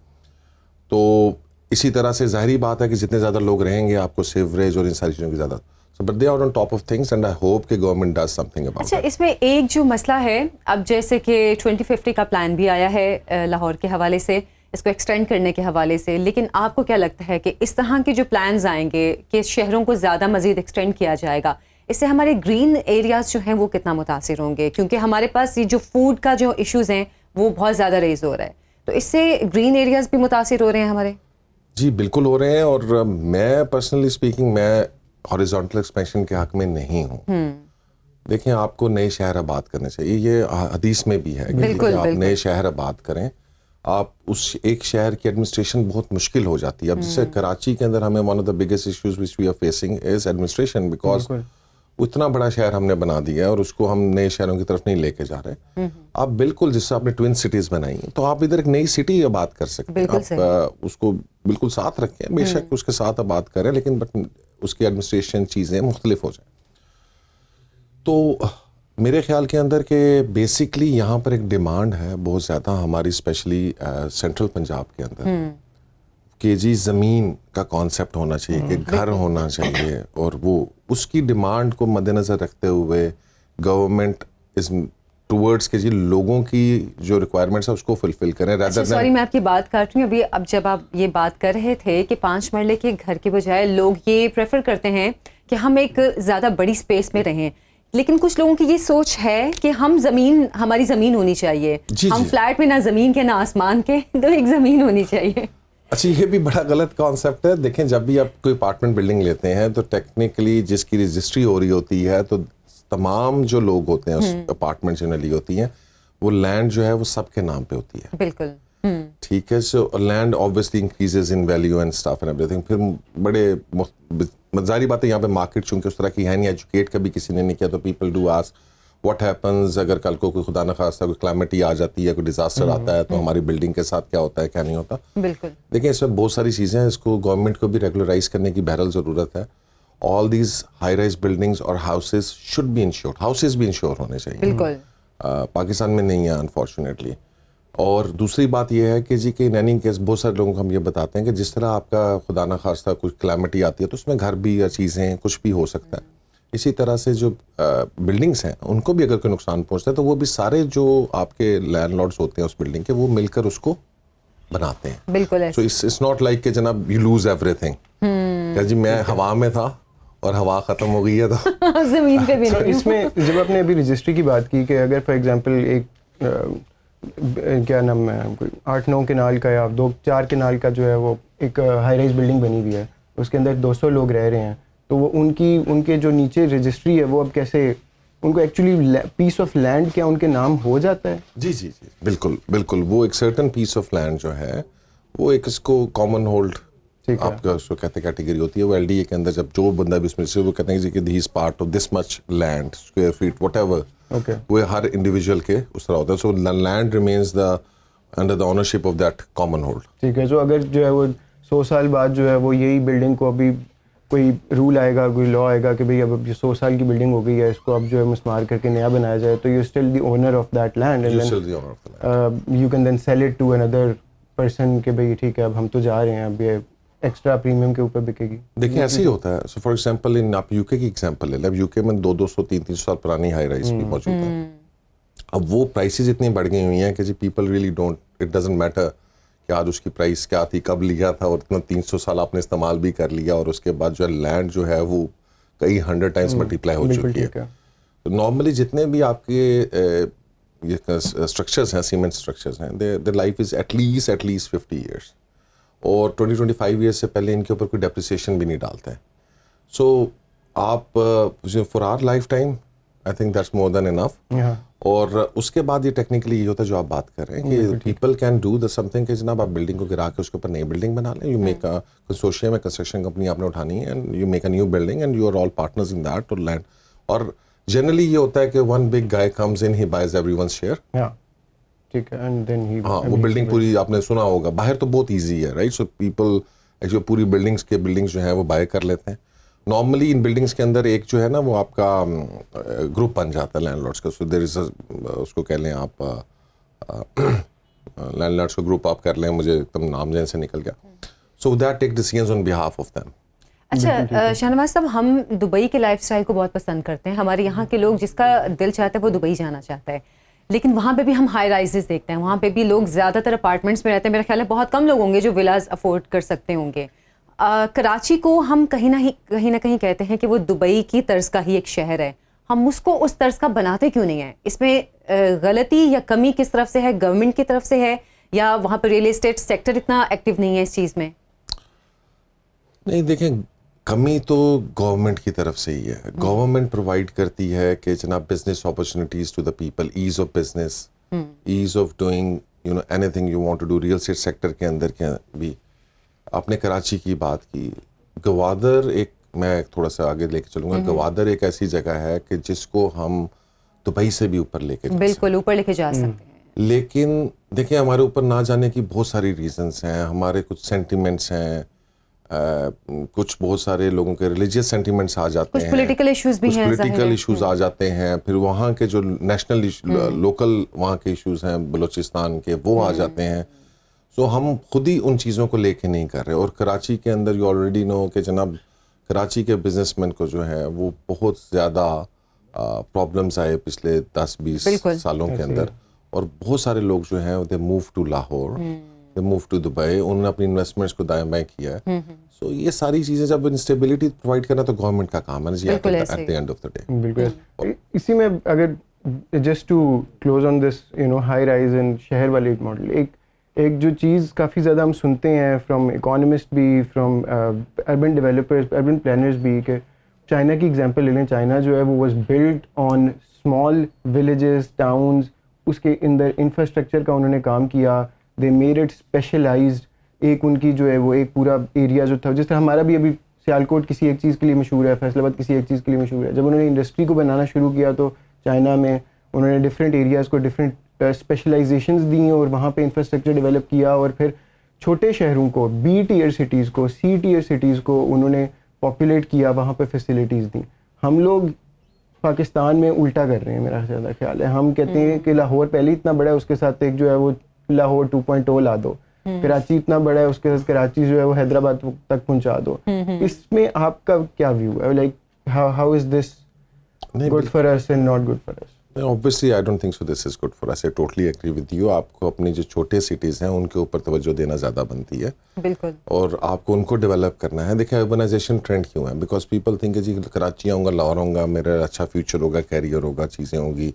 تو اسی طرح سے ظاہری بات ہے کہ جتنے زیادہ لوگ رہیں گے آپ کو سیوریج اور ان ساری چیزوں کی زیادہ. But they are on top of things and I hope کہ government does something about it. اچھا اس میں ایک جو مسئلہ ہے, اب جیسے کہ 2050 کا پلان بھی آیا ہے لاہور کے حوالے سے, اس کو ایکسٹینڈ کرنے کے حوالے سے, لیکن آپ کو کیا لگتا ہے کہ اس طرح کے جو پلانز آئیں گے کہ شہروں کو زیادہ مزید ایکسٹینڈ کیا جائے گا, اس سے ہمارے گرین ایریاز جو ہیں وہ کتنا متاثر ہوں گے؟ کیونکہ ہمارے پاس یہ جو فوڈ کا جو ایشوز ہیں وہ بہت زیادہ ریز ہو رہا ہے, تو اس سے گرین ایریاز بھی متاثر ہو رہے ہیں ہمارے. جی بالکل ہو رہے ہیں, اور میں پرسنلی اسپیکنگ میں ہاریزونٹل ایکسپینشن کے حق میں نہیں ہوں. دیکھیں آپ کو نئے شہر آباد کرنے چاہیے, یہ حدیث میں بھی ہے کہ آپ نئے شہر آباد کریں. آپ اس ایک شہر کی ایڈمنسٹریشن بہت مشکل ہو جاتی ہے. اب جیسے کراچی کے اندر ہمیں one of the biggest issues which we are facing is administration, because اتنا بڑا شہر ہم نے بنا دیا ہے اور اس کو ہم نئے شہروں کی طرف نہیں لے کے جا رہے. آپ بالکل جس سے آپ نے ٹوین سٹیز بنائی ہیں تو آپ ادھر ایک نئی سٹی آباد کر سکتے ہیں. آپ اس کو بالکل ساتھ رکھیں, بے شک اس کے ساتھ آباد کریں, لیکن اس کی ایڈمنسٹریشن چیزیں مختلف ہو جائیں. تو میرے خیال کے اندر کہ بیسکلی یہاں پر ایک ڈیمانڈ ہے بہت زیادہ ہماری, اسپیشلی سینٹرل پنجاب کے اندر, کہ جی زمین کا کانسیپٹ ہونا چاہیے, کہ گھر ہونا چاہیے, اور وہ اس کی ڈیمانڈ کو مد نظر رکھتے ہوئے گورنمنٹ از ٹورڈس کہ جی لوگوں کی جو ریکوائرمنٹس ہے اس کو فلفل کریں. سوری میں آپ کی بات کاٹ رہی ہوں ابھی. اب جب آپ یہ بات کر رہے تھے کہ 5 مرلے کے گھر کے بجائے لوگ یہ پریفر کرتے ہیں کہ ہم ایک زیادہ بڑی اسپیس میں رہیں, لیکن کچھ لوگوں کی یہ سوچ ہے کہ ہماری زمین ہونی چاہیے. ہم فلیٹ میں نہ زمین کے نہ آسمان کے, تو ایک زمین ہونی چاہیے. اچھا یہ بھی بڑا غلط کانسیپٹ ہے. دیکھیں جب بھی آپ کوئی اپارٹمنٹ بلڈنگ لیتے ہیں تو ٹیکنیکلی جس کی رجسٹری ہو رہی ہوتی ہے تو تمام جو لوگ ہوتے ہیں اس اپارٹمنٹ جنرلی ہوتی ہیں, وہ لینڈ جو ہے وہ سب کے نام پہ ہوتی ہے. بالکل ٹھیک ہے. So land obviously increases in value and stuff and everything. پھر بڑے ظاہری بات ہے یہاں پہ مارکیٹ چونکہ اس طرح کی ہے نہیں, ایجوکیٹ کبھی کسی نے نہیں کیا, تو people do ask what happens اگر کل کو کوئی خدا نخواستہ کوئی کلیمٹی آ جاتی ہے, کوئی ڈیزاسٹر آتا ہے, تو ہماری بلڈنگ کے ساتھ کیا ہوتا ہے کیا نہیں ہوتا. بالکل. دیکھیں اس میں بہت ساری چیزیں ہیں, اس کو گورنمنٹ کو بھی ریگولرائز کرنے کی بہرحال ضرورت ہے. All these high rise buildings اور houses should be insured, houses بھی انشور ہونے چاہیے. بالکل. پاکستان میں نہیں ہے انفارچونیٹلی. اور دوسری بات یہ ہے کہ جی کہ ان اینی کیس بہت سارے لوگوں کو ہم یہ بتاتے ہیں کہ جس طرح آپ کا خدا نخواستہ کچھ کلیمٹی آتی ہے تو اس میں گھر بھی یا چیزیں کچھ بھی ہو سکتا ہے. اسی طرح سے جو بلڈنگس ہیں ان کو بھی اگر کوئی نقصان پہنچتا ہے تو وہ بھی سارے جو آپ کے لینڈ لارڈس ہوتے ہیں اس بلڈنگ کے, وہ مل کر اس کو بناتے ہیں. بالکل. سو اٹس ناٹ لائک کہ جناب یو لوز ایوری تھنگ, کہ جی میں ہوا میں تھا اور ہوا ختم ہو گئی ہے تو زمین پہ بھی نہیں. اس میں جب آپ نے ابھی رجسٹری کی بات کی کہ اگر فار ایگزامپل ایک کیا نام ہے کوئی 8-9 کنال کا یا 2-4 کنال کا جو ہے وہ ایک ہائی رائز بلڈنگ بنی ہوئی ہے, اس کے اندر 200 لوگ رہ رہے ہیں, تو وہ ان کے جو نیچے رجسٹری ہے وہ اب کیسے ان کو ایکچولی پیس آف لینڈ کیا ان کے نام ہو جاتا ہے؟ جی جی جی بالکل بالکل. وہ ایک سرٹن پیس آف لینڈ جو ہے وہ ایک اس کو کامن ہولڈ آپ کا اس کو کہتے کیٹیگری ہوتی ہے. وہ ایل ڈی اے کے اندر جب جو بندہ بھی اس میں سے وہ کہتے ہیں کہ he is part of this much land square feet whatever, وہ ہر انڈیویجول کے اس طرح ہوتا ہے. So land remains the under the ownership of that common hold. ٹھیک ہے. سو اگر جو ہے وہ 100 سال بعد جو ہے وہ یہی بلڈنگ کو ابھی کوئی رول آئے گا, کوئی لا آئے گا کہ بھئی اب 100 سال کی بلڈنگ ہو گئی ہے, اس کو اب جو ہے مسمار کر کے نیا بنایا جائے, تو you still the owner of that land and you can then sell it to another person کہ بھئی ٹھیک ہے اب ہم تو جا رہے ہیں, اب یہ ایکسٹرا پریمیم کے اوپر بکے گی. دیکھیں ایسے ہی ہوتا ہے. سو فار ایگزامپل آپ یو کے کی ایگزامپل لے لیں. اب یو کے میں 200-300 سال پرانی ہائی رائز بھی موجود ہیں. اب وہ پرائسز اتنی بڑھ گئی ہوئی ہیں کہ جی people really don't, it doesn't matter کہ آج اس کی پرائس کیا تھی, کب لیا تھا, اور اتنا 300 سال آپ نے استعمال بھی کر لیا, اور اس کے بعد جو ہے لینڈ جو ہے وہ کئی 100 ٹائمس ملٹیپلائی ہو چکی ہے. تو نارملی جتنے بھی آپ کے یہ اسٹرکچرز ہیں, سیمنٹ اسٹرکچرز ہیں, their life is at least 50 years, اور 20-25 ایئرس سے پہلے ان کے اوپر کوئی ڈیپریسیشن بھی نہیں ڈالتے ہیں. سو آپ for our lifetime I think that's more than enough. اور اس کے بعد یہ ٹیکنیکلی یہ ہوتا ہے جو آپ بات کر رہے ہیں کہ people can do the some thing کہ جناب آپ بلڈنگ کو گرا کے اس کے اوپر نئی بلڈنگ بنا لیں. یو میک کنسورشیم میں کنسٹرکشن کمپنی آپ نے اٹھانی ہے, and you make a new building and you are all partners in that اور لینڈ. اور جنرلی یہ ہوتا ہے کہ one big guy comes in, he buys everyone's share. ٹھیک ہے. اینڈ دین ہی ہاں وہ بلڈنگ پوری آپ نے سنا ہوگا, باہر تو بہت ایزی ہے رائٹ. سو پیپل ایکچولی پوری بلڈنگس جو ہیں وہ بائی کر لیتے ہیں. نارملی ان بلڈنگس کے اندر ایک جو ہے نا وہ آپ کا گروپ بن جاتا ہے لینڈ لارڈس کا. سو دیر از اس کو کہہ لیں آپ لینڈ لارڈس کا گروپ آپ کر لیں, مجھے ایک دم نام ذہن سے نکل گیا. So that take decisions on behalf of them. اچھا شاہنواز صاحب, ہم دبئی کے لائف اسٹائل کو بہت پسند کرتے ہیں. ہمارے یہاں کے لوگ جس کا دل چاہتا ہے وہ دبئی جانا چاہتا ہے, لیکن وہاں پہ بھی ہم ہائی رائزز دیکھتے ہیں. وہاں پہ بھی لوگ زیادہ تر اپارٹمنٹس میں رہتے ہیں. میرا خیال ہے بہت کم لوگ ہوں گے جو ولاز افورڈ کر سکتے ہوں گے. کراچی کو ہم کہیں نہ کہیں کہتے ہیں کہ وہ دبئی کی طرز کا ہی ایک شہر ہے. ہم اس کو اس طرز کا بناتے کیوں نہیں ہیں؟ اس میں غلطی یا کمی کس طرف سے ہے, گورنمنٹ کی طرف سے ہے یا وہاں پہ ریئل اسٹیٹ سیکٹر اتنا ایکٹیو نہیں ہے اس چیز میں؟ نہیں دیکھیں, کمی تو گورنمنٹ کی طرف سے ہی ہے. گورنمنٹ پرووائڈ کرتی ہے کہ جناب business opportunities to the people, ease of business, ease of doing you know anything you want to do. Real estate sector کے اندر کے بھی آپ نے کراچی کی بات کی, گوادر ایک, میں تھوڑا سا آگے لے کے چلوں گا, گوادر ایک ایسی جگہ ہے کہ جس کو ہم دبئی سے بھی اوپر لے کے بالکل اوپر لے کے جا سکتے ہیں. لیکن دیکھیں ہمارے اوپر نہ جانے کی بہت ساری ریزنس ہیں. ہمارے کچھ سینٹیمنٹس ہیں, کچھ بہت سارے لوگوں کے ریلیجیس سینٹیمنٹس آ جاتے ہیں, کچھ پولیٹیکل ایشوز بھی ہیں, پولیٹیکل ایشوز آ جاتے ہیں, پھر وہاں کے جو نیشنل لوکل وہاں کے ایشوز ہیں بلوچستان کے وہ آ جاتے ہیں. سو ہم خود ہی ان چیزوں کو لے کے نہیں کر رہے. اور کراچی کے اندر یو آلریڈی نو کہ جناب کراچی کے بزنس مین کو جو ہے وہ بہت زیادہ پرابلمس آئے پچھلے 10-20 سالوں کے اندر, اور بہت سارے لوگ جو ہیں they move to Lahore, they move to Dubai, انہوں نے اپنی انویسٹمنٹس کو دائیں بائیں کیا ہے. سو یہ ساری چیزیں جب انسٹیبلٹی پرووائڈ کرنا تو گورنمنٹ کا کام ہے جی at the end of the day. بالکل. اسی میں اگر just to close on this you know high rise and شہر والی ماڈل, ایک جو چیز کافی زیادہ ہم سنتے ہیں فرام اکانومسٹ بھی, from urban developers, urban planners بھی, کہ چائنا کی ایگزامپل لے لیں. چائنا جو ہے وہ was built on small villages, towns, اس کے اندر انفراسٹرکچر کا انہوں نے کام کیا. They made it specialized. ایک ان کی جو ہے وہ ایک پورا ایریا جو تھا, جس طرح ہمارا بھی ابھی سیالکوٹ کسی ایک چیز کے لیے مشہور ہے, فیصل آباد کسی ایک چیز کے لیے مشہور ہے. جب انہوں نے انڈسٹری کو بنانا شروع کیا تو چائنا میں انہوں نے ڈفرینٹ ایریاز کو ڈفرینٹ اسپیشلائزیشنز دیں اور وہاں پہ انفراسٹرکچر ڈیولپ کیا, اور پھر چھوٹے شہروں کو, بی ٹیئر سٹیز کو, سی ٹیئر سٹیز کو انہوں نے پاپولیٹ کیا, وہاں پہ فیسلٹیز دیں. ہم لوگ پاکستان میں الٹا کر رہے ہیں میرا زیادہ خیال ہے. ہم کہتے ہیں کہ لاہور پہلے اتنا بڑا ہے, اس کے ساتھ ایک جو ہے وہ لاہور 2.0 لا دو. کراچی اتنا بڑا ہے, اس کے ساتھ کراچی جو ہے وہ حیدرآباد تک پہنچا دو. اس میں آپ کا کیا ویو ہے, like how is this good for us and not good for us? Obviously I don't think so this is good for us. I totally agree with you. آپ کو اپنی جو چھوٹے سٹیز ہیں ان کے اوپر توجہ دینا زیادہ بنتی ہے, بالکل, اور آپ کو ان کو ڈیولپ کرنا ہے. دیکھیں اربنائزیشن ٹرینڈ کیوں ہے, بیکاز پیپل تھنک کہ جی کراچی آؤں گا, لاہور آؤں گا, میرا اچھا فیوچر ہوگا, کیریئر ہوگا, چیزیں ہوں گی,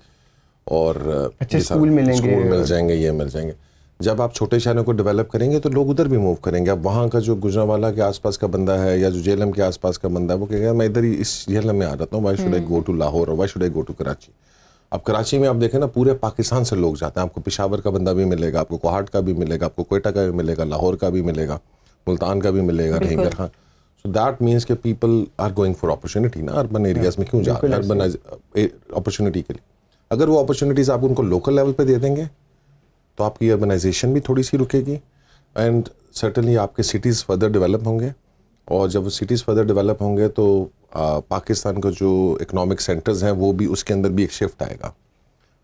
اور اچھے اسکول مل جائیں گے, یہ مل جائیں گے. جب آپ چھوٹے شہروں کو ڈیولپ کریں گے تو لوگ ادھر بھی موو کریں گے. اب وہاں کا جو گجرانوالہ کے آس پاس کا بندہ ہے یا جو جہلم کے آس پاس کا بندہ ہے وہ کہے گا میں ادھر ہی اس جہلم میں آ رہتا ہوں, why should I go to Lahore اور why should I go to Karachi. اب کراچی میں آپ دیکھیں نا پورے پاکستان سے لوگ جاتے ہیں. آپ کو پشاور کا بندہ بھی ملے گا, آپ کو کوہاٹ کا بھی ملے گا, آپ کو کوئٹہ کا بھی ملے گا, لاہور کا بھی ملے گا, ملتان کا بھی ملے گا, Rahimgarh. So that means کہ people are going for opportunity نا. اربن ایریاز میں کیوں جا رہے ہیں, اربن اپرچونیٹی کے لیے. اگر وہ اپرچونیٹیز آپ ان کو لوکل لیول پہ دے دیں گے تو آپ کی اربنائزیشن بھی تھوڑی سی رکے گی, اینڈ سرٹنلی آپ کے سٹیز فردر ڈیولپ ہوں گے. اور جب وہ سٹیز فردر ڈیولپ ہوں گے تو پاکستان کا جو اکنامک سینٹرز ہیں وہ بھی اس کے اندر بھی ایک شفٹ آئے گا.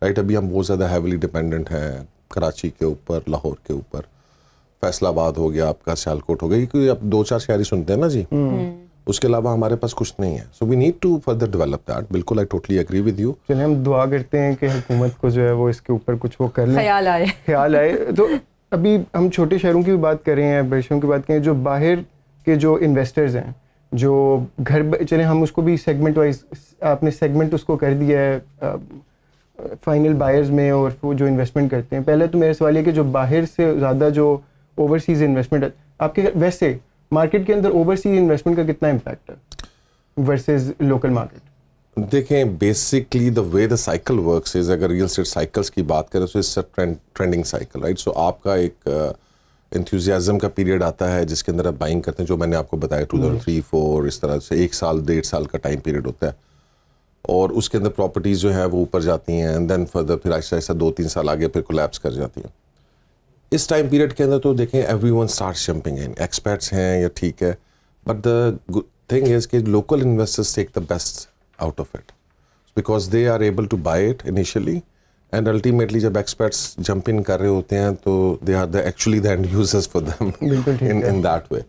رائٹ, ابھی ہم بہت زیادہ ہیویلی ڈپینڈنٹ ہیں کراچی کے اوپر, لاہور کے اوپر, فیصل آباد ہو گیا آپ کا, سیالکوٹ ہو گیا, کیونکہ آپ 2-4 شہر ہی سنتے ہیں نا جی, اس کے علاوہ ہمارے پاس کچھ نہیں ہے. So we need to further develop that. بالکل I totally agree with you. چلیں ہم دعا کرتے ہیں کہ حکومت کو جو ہے وہ اس کے اوپر کچھ وہ کر لیں, خیال آئے. تو ابھی ہم چھوٹے شہروں کی بھی بات کر رہے ہیں, بڑے شہروں کی بات کریں, جو باہر کے جو انویسٹرز ہیں جو گھر, چلیں ہم اس کو بھی سیگمنٹ وائز, آپ نے سیگمنٹ اس کو کر دیا ہے فائنل بائرز میں اور وہ جو انویسٹمنٹ کرتے ہیں. پہلے تو میرا سوال یہ کہ جو باہر سے زیادہ جو اوورسیز انویسٹمنٹ آپ کے ویسے مارکیٹ کے اندر اوورسیز انویسٹمنٹ کا کتنا امپیکٹ ہے ورسز لوکل مارکیٹ؟ دیکھیں basically the way the cycle works is, اگر ریئل اسٹیٹ سائیکلس کی بات کریں تو اس ٹرینڈنگ سائیکل, رائٹ. سو آپ کا ایک انتھوزیازم کا پیریڈ آتا ہے جس کے اندر آپ بائنگ کرتے ہیں, جو میں نے آپ کو بتایا 2003-4 اس طرح سے 1 سال 1.5 سال کا ٹائم پیریڈ ہوتا ہے, اور اس کے اندر پراپرٹیز جو ہیں وہ اوپر جاتی ہیں, اینڈ دین فردر پھر آہستہ آہستہ 2-3 سال آگے پھر کولیپس کر جاتی ہیں. اس ٹائم پیریڈ کے اندر تو دیکھیں everyone start jumping in, experts ہیں یا ٹھیک ہے, بٹ دا تھنگ از کہ local investors take the best out of it because they are able to buy it initially, and ultimately جب ایکسپرٹس جمپ ان کر رہے ہوتے ہیں تو they are the actually the end users for them in that way,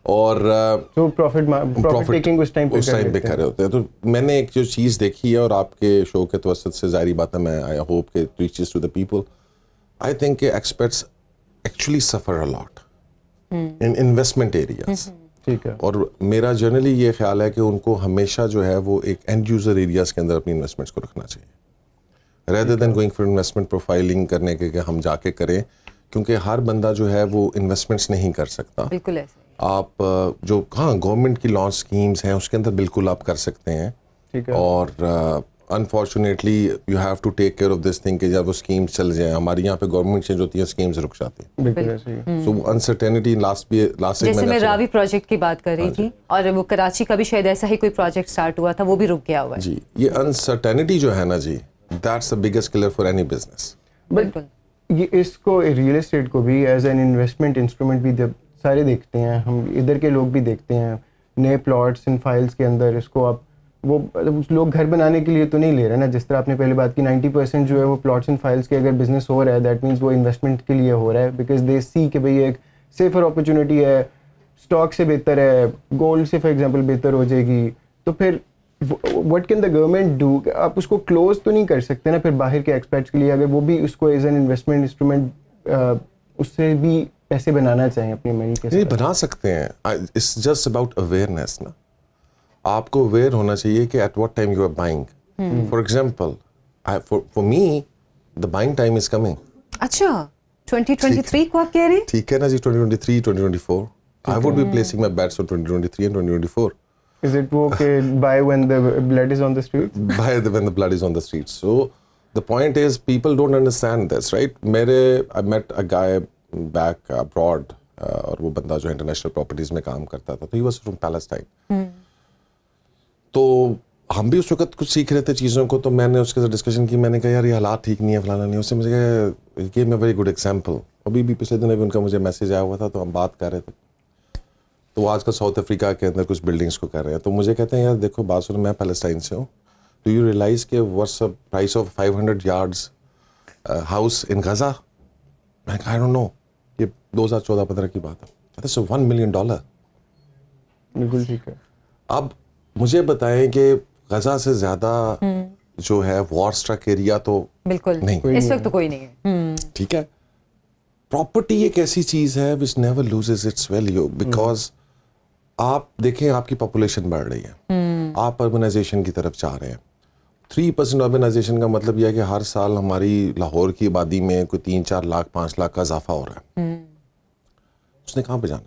اور profit taking اس time پہ کر رہے ہوتے ہیں. تو میں نے ایک جو چیز دیکھی ہے, اور آپ کے شو کے توسط سے ظاہری بات ہے, میں آئی ہوپ کہ reaches to the people, I think کہ experts actually suffer a lot in investment areas. ٹھیک ہے, اور میرا جنرلی یہ خیال ہے کہ ان کو ہمیشہ جو ہے وہ ایک اینڈ یوزر ایریاز کے اندر اپنی انویسٹمنٹس کو رکھنا چاہیے, rather than going for investment profiling کرنے کے کہ ہم جا کے کریں, کیونکہ ہر بندہ جو ہے وہ انویسٹمنٹس نہیں کر سکتا. بالکل ایسے آپ جو ہاں گورنمنٹ کی لانچ اسکیمز ہیں اس کے اندر بالکل آپ کر سکتے ہیں, اور unfortunately you have to take care of this thing کہ جب وہ اسکیمز چل جائیں. ہمارے یہاں پہ گورنمنٹ چینج ہوتی ہے, اسکیمز رک جاتی ہیں. بالکل ایسے ہی. سو انسرٹینٹی جیسے میں راوی پروجیکٹ کی بات کر رہی تھی, اور وہ کراچی کا بھی شاید ایسا ہی کوئی پروجیکٹ سٹارٹ ہوا تھا, وہ بھی رک گیا ہوا ہے. جی, یہ انسرٹینٹی جو ہے نا جی, that's the biggest killer for any business. بالکل. یہ اس کو ریئل اسٹیٹ کو بھی ایز این انویسٹمنٹ انسٹرومنٹ بھی جب سارے دیکھتے ہیں, ہم ادھر کے لوگ بھی دیکھتے ہیں نئے پلاٹس ان فائلس کے اندر, اس کو آپ وہ لوگ گھر بنانے کے لیے تو نہیں لے رہے نا, جس طرح آپ نے پہلے بات کی 90% جو ہے وہ پلاٹس ان فائلس کے اگر بزنس ہو رہا ہے دیٹ مینس وہ انویسٹمنٹ کے لیے ہو رہا ہے, بیکاز دے سی کہ بھئی ایک سیفر اپرچونیٹی ہے, اسٹاک سے بہتر ہے, گولڈ سے فار ایگزامپل بہتر ہو جائے گی. تو پھر what can the government do? آپ اس کو کلوز تو نہیں کر سکتے نا پھر باہر کے ایکسپرٹس کے لیے, اگر وہ بھی اس کو ایز این انویسٹمنٹ انسٹرومنٹ اس سے بھی پیسے بنانا چاہیں اپنی منی کے نہیں بنا سکتے ہیں. اٹس جسٹ اباؤٹ اویئرنیس نا. آپ کو اویئر ہونا چاہیے کہ at what time you are buying. For example for me the buying time is coming. اچھا 2023 کو آپ کہہ رہے ہیں؟ ٹھیک ہے نا جی, 2023 2024 I would be placing my bets on 2023 and 2024. Is it okay buy when the blood is on the streets? When the blood is on the streets. So the point is people don't understand this, right? I met a guy back abroad, اور وہ بندہ جو international properties میں کام کرتا تھا, تو he was from Palestine. تو ہم بھی اس وقت کچھ سیکھ رہے تھے چیزوں کو, تو میں نے اس کے ساتھ ڈسکشن کی. میں نے کہا یار یہ حالات ٹھیک نہیں ہے, فلانا نہیں. اس سے مجھے کہا give me very good example. ابھی بھی پچھلے دن ابھی ان کا مجھے میسیج آیا ہوا تھا, تو ہم بات کر رہے تھے. تو وہ آج کل ساؤتھ افریقہ کے اندر کچھ بلڈنگس کو کر رہے ہیں. تو مجھے کہتے ہیں یار دیکھو بات سنو, میں پیلسٹائن سے ہوں, ڈو یو ریئلائز کہ what's the price of 500 yards house in Gaza? میں کہا آئی ڈونٹ نو. یہ 2014-15 کی بات ہے. That's $1 million. بالکل ٹھیک ہے. اب مجھے بتائیں کہ غزہ سے زیادہ جو ہے وار اسٹرک ایریا تو بالکل نہیں, اس وقت تو کوئی نہیں ہے. ٹھیک ہے. پراپرٹی ایک ایسی چیز ہے which never loses its value, because آپ دیکھیں آپ کی پاپولیشن بڑھ رہی ہے, آپ اربنائزیشن کی طرف جا رہے ہیں. 3% اربنائزیشن کا مطلب یہ ہے کہ ہر سال ہماری لاہور کی آبادی میں کوئی 3-4 لاکھ 5 لاکھ کا اضافہ ہو رہا ہے. اس نے کہاں پہ جانا ہے؟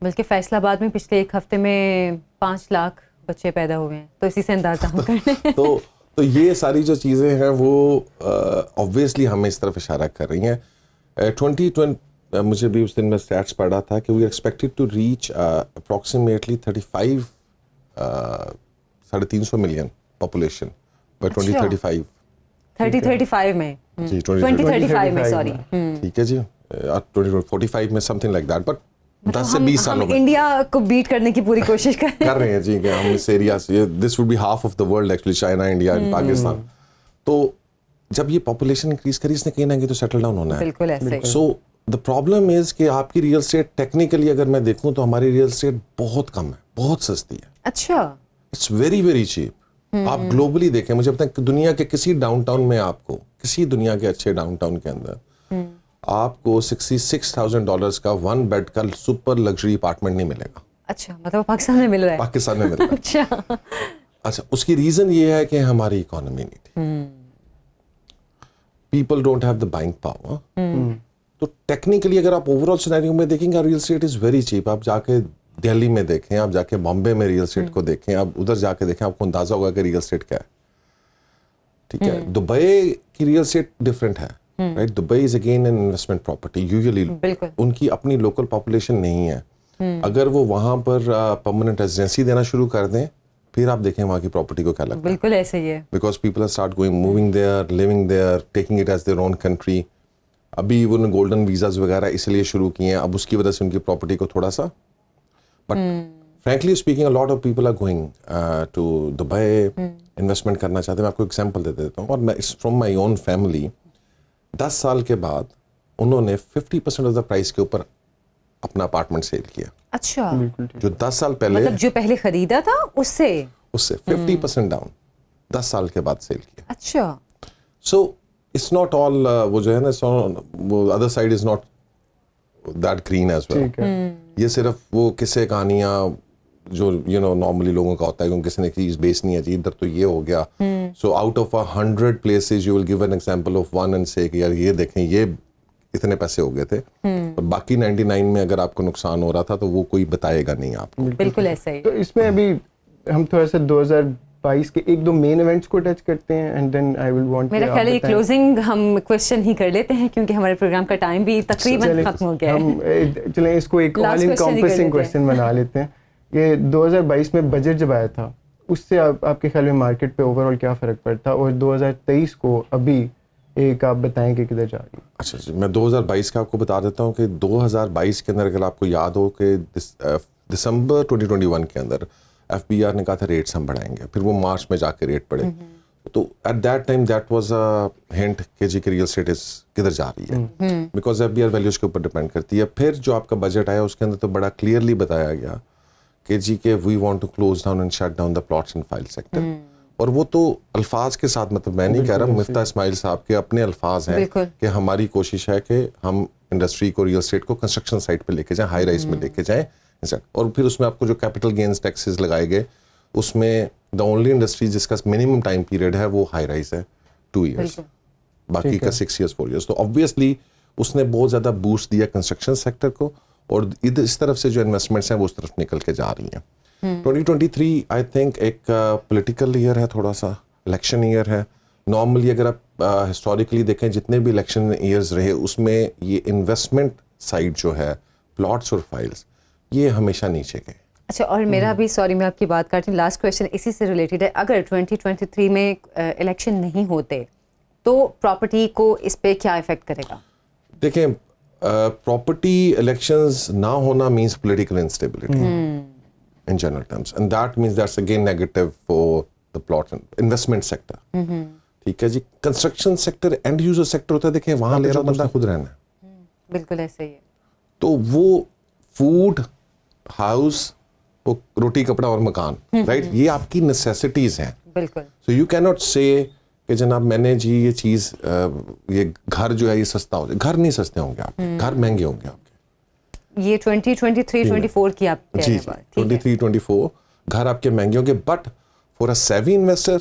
بلکہ فیصل آباد میں پچھلے ایک ہفتے میں 5 لاکھ بچے پیدا ہوئے ہیں, تو اسی سے اندازہ ہم کر لیں. تو یہ ساری جو چیزیں ہیں وہ obviously ہمیں اس طرف اشارہ کر رہی ہیں. 2020 مجھے بھی اس دن میں اسٹیٹس پڑھا تھا کہ we are expected to reach approximately 350 million population by 2035. 30-35 میں جی 2035 میں سوری. ٹھیک ہے جی, 2045 میں some thing like that. But 10 سے 20 سالوں میں انڈیا کو بیٹ کرنے کی پوری کوشش کر رہے ہیں جی, کہ ہم اس ایریا سے, this would be half of the world actually, China, India and Pakistan. تو جب یہ پاپولیشن انکریز کری, اس نے کہیں نہ کہیں تو سیٹل ڈاؤن ہونا ہے. بالکل ایسے. سو دا پرابلم از کہ آپ کی ریئل اسٹیٹ ٹیکنیکلی اگر میں دیکھوں تو ہماری ریئل اسٹیٹ بہت کم ہے, بہت سستی ہے. اچھا. It's very very cheap. آپ گلوبلی دیکھیں, مجھے بتائیں کہ دنیا کے کسی ڈاؤن ٹاؤن میں آپ کو, کسی دنیا کے اچھے ڈاؤن ٹاؤن کے اندر آپ کو $66,000 کا 1 بیڈ کا سپر لگژری اپارٹمنٹ نہیں ملے گا. اچھا, مطلب پاکستان میں مل رہا ہے. پاکستان میں مل رہا ہے. اچھا. اچھا, اس کی ریزن یہ ہے کہ ہماری اکانومی نہیں تھی. People don't have the buying power. تو ٹیکنیکلی اگر آپ اوور آل سینیریو میں دیکھیں گے, real state is very cheap. آپ جا کے دہلی میں دیکھیں, آپ جا کے بامبے میں ریئل اسٹیٹ کو دیکھیں, آپ ادھر جا کے دیکھیں, آپ کو اندازہ ہوگا کہ ریئل اسٹیٹ کیا ہے. ٹھیک ہے. دبئی کی ریئل اسٹیٹ ڈفرینٹ ہے, right. Dubai is again an investment property. Usually ان کی اپنی لوکل پاپولیشن نہیں ہے. اگر وہ وہاں پر پرماننٹ ریزیڈنسی دینا شروع کر دیں, پھر آپ دیکھیں وہاں کی پراپرٹی کو کیا لگتا ہے. بالکل ایسے ہی ہے. Because people start going, moving there, living there, taking it as their own country. ابھی وہ گولڈن ویزاز وغیرہ اس لیے شروع کیے ہیں, اب اس کی وجہ سے ان کی پراپرٹی کو تھوڑا سا. But frankly speaking, a lot of people are going to Dubai investment کرنا چاہتے ہیں. میں آپ کو ایگزامپل دے دیتا ہوں, اور میں فرام مائی اون فیملی. 10 سال کے بعد انہوں نے 50% آف دا پرائز کے اوپر اپنا اپارٹمنٹ سیل کیا. اچھا. جو 10 سال پہلے, مطلب جو پہلے خریدا تھا اس سے 50% ڈاؤن 10 سال کے بعد سیل کیا. اچھا. سو اٹس ناٹ آل, وہ جو ہے نا, وہ other side is not that green as well. یہ صرف وہ قصے کہانیاں جو نارملی لوگوں کا ہوتا ہے, کیونکہ کسی نے چیز بیچنی ہے جی, ادھر تو یہ ہو گیا. سو out of 100 places you will give an example of one and say کہ یار یہ دیکھیں, یہ اتنے پیسے ہو گئے تھے, اور باقی 99 میں اگر آپ کو نقصان ہو رہا تھا تو وہ کوئی بتائے گا نہیں آپ کو. بالکل ایسا ہی. تو اس میں ابھی ہم تھوڑا سا 2022 کے ایک دو مین ایونٹس کو ٹچ کرتے ہیں, and then I will want, میرا خیال ہے کلوزنگ ہم کوشچن ہی کر لیتے ہیں کیونکہ ہمارے پروگرام کا ٹائم بھی تقریباً ختم ہو گیا ہے. ہم چلیں اس کو ایک آل انکمپسنگ کویسچن بنا لیتے ہیں کہ 2022 میں بجٹ جب آیا تھا اس سے آپ کے خیال میں مارکیٹ پہ اوور آل کیا فرق پڑتا, اور 2023 کو ابھی ایک آپ بتائیں کہ کدھر جا رہی ہے. اچھا جی, میں 2022 کا آپ کو بتا دیتا ہوں کہ 2022 کے اندر اگر آپ کو یاد ہو کہ دسمبر 2021 کے اندر FBR نے کہا تھا ریٹس ہم بڑھائیں گے, پھر وہ مارچ میں جا کے ریٹ بڑھے, تو at that time that was a hint کہ جی کہ ریئل اسٹیٹ کدھر جا رہی ہے, بیکاز FBR ویلیوز کے اوپر ڈپینڈ کرتی ہے. پھر جو آپ کا بجٹ آیا اس کے اندر تو بڑا کلیئرلی بتایا گیا کہ جی کہ we want to close down and shut down the plots and file sector, اور وہ تو الفاظ کے ساتھ, مطلب میں نہیں کہہ رہا, مفتاح اسماعیل صاحب کے اپنے الفاظ ہیں کہ ہماری کوشش ہے کہ ہم انڈسٹری کو, ریئل اسٹیٹ کو کنسٹرکشن سائٹ پہ لے کے جائیں, ہائی رائز میں لے کے جائیں, اور پھر اس میں آپ کو جو کیپٹل گینز ٹیکسز لگائے گئے اس میں دا اونلی انڈسٹری جس کا منیمم ٹائم پیریڈ ہے وہ ہائی رائز ہے 2 ایئرس, باقی کا 6 ایئرس 4 ایئرس. تو آبویسلی اس نے بہت زیادہ بوسٹ دیا کنسٹرکشن سیکٹر کو, اور اس طرف سے جو انویسٹمنٹس ہیں وہ اس طرف نکل کے جا رہی ہیں. 2023 آئی تھنک ایک پولیٹیکل ایئر ہے, تھوڑا سا الیکشن ایئر ہے. نارملی اگر آپ ہسٹوریکلی دیکھیں جتنے بھی الیکشن ایئرز رہے اس میں یہ انویسٹمنٹ سائڈ جو ہے, پلاٹس اور فائلز, یہ ہمیشہ نیچے گئے. اچھا, اور میرا بھی, سوری میں آپ کی بات کرتی ہوں, لاسٹ کویشچن اسی سے ریلیٹڈ ہے. اگر 2023 میں الیکشن نہیں ہوتے تو پراپرٹی کو اس پہ کیا افیکٹ کرے گا؟ دیکھیں, پراپرٹی الیکشنز نہ ہونا means political instability in general terms, and that means that's again negative for the plot and investment sector. ٹھیک ہے جی. Construction sector and user sector ہوتا ہے, دیکھیں وہاں لے رہا بندہ خود رہنا ہے. بالکل ایسے ہی ہے. تو وہ فوڈ, ہاؤس, وہ روٹی کپڑا اور مکان, رائٹ, یہ آپ کی نیسیسٹیز ہیں. بالکل. سو یو کی ناٹ سے کہ جناب میں نے جی یہ چیز, یہ گھر جو ہے یہ سستا ہو جائے. گھر نہیں سستے ہوں گے آپ کے, گھر مہنگے ہوں گے آپ کے. یہ 2023-24 کی آپ کہہ رہے ہیں, 23-24 گھر آپ کے مہنگے ہوں گے, but for a savvy investor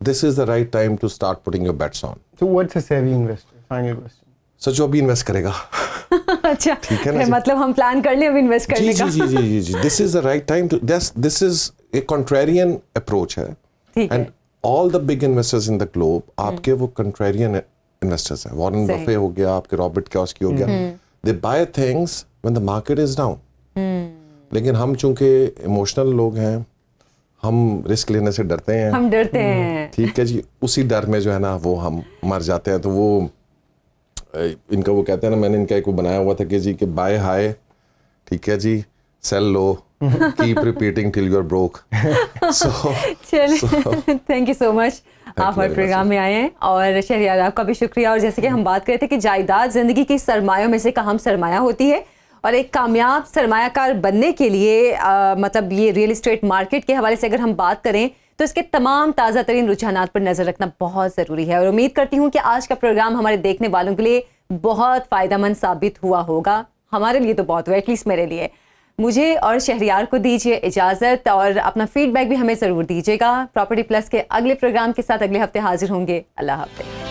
this is the right time to start putting your bets on. So what's a savvy investor? Final question. Sir جو ابھی انویسٹ کرے گا. اچھا, ٹھیک ہے نا, مطلب ہم پلان کر لیں ابھی انویسٹ کرنے کا. جی جی جی جی, this is the right time to, this is a contrarian approach ہے. And all the big investors in the globe آپ کے وہ کنٹریرین انویسٹرز ہیں. وارن بفے ہو گیا, آپ کے رابرٹ کیوسکی ہو گیا, they buy things when the market is down. لیکن ہم چونکہ ایموشنل لوگ ہیں, ہم رسک لینے سے ڈرتے ہیں, ہم ڈرتے ہیں. ٹھیک ہے جی, اسی ڈر میں جو ہے نا وہ ہم مر جاتے ہیں. تو وہ ان کا وہ کہتے ہیں نا, میں نے ان کا ایک وہ بنایا ہوا تھا کہ جی کہ بائی ہائی, ٹھیک ہے جی, sell low, keep repeating till you're broke. چلیں, تھینک یو سو مچ, آپ ہمارے پروگرام میں آئے ہیں, اور شہریار آپ کا بھی شکریہ. اور جیسے کہ ہم بات کرے تھے کہ جائیداد زندگی کی سرمایوں میں سے ایک اہم سرمایہ ہوتی ہے, اور ایک کامیاب سرمایہ کار بننے کے لیے مطلب یہ ریئل اسٹیٹ مارکیٹ کے حوالے سے اگر ہم بات کریں تو اس کے تمام تازہ ترین رجحانات پر نظر رکھنا بہت ضروری ہے. اور امید کرتی ہوں کہ آج کا پروگرام ہمارے دیکھنے والوں کے لیے بہت فائدہ مند ثابت ہوا ہوگا. ہمارے لیے تو بہت ہوا, ایٹ لیسٹ میرے لیے. مجھے اور شہریار کو دیجیے اجازت, اور اپنا فیڈ بیک بھی ہمیں ضرور دیجیے گا. پراپرٹی پلس کے اگلے پروگرام کے ساتھ اگلے ہفتے حاضر ہوں گے. اللہ حافظ.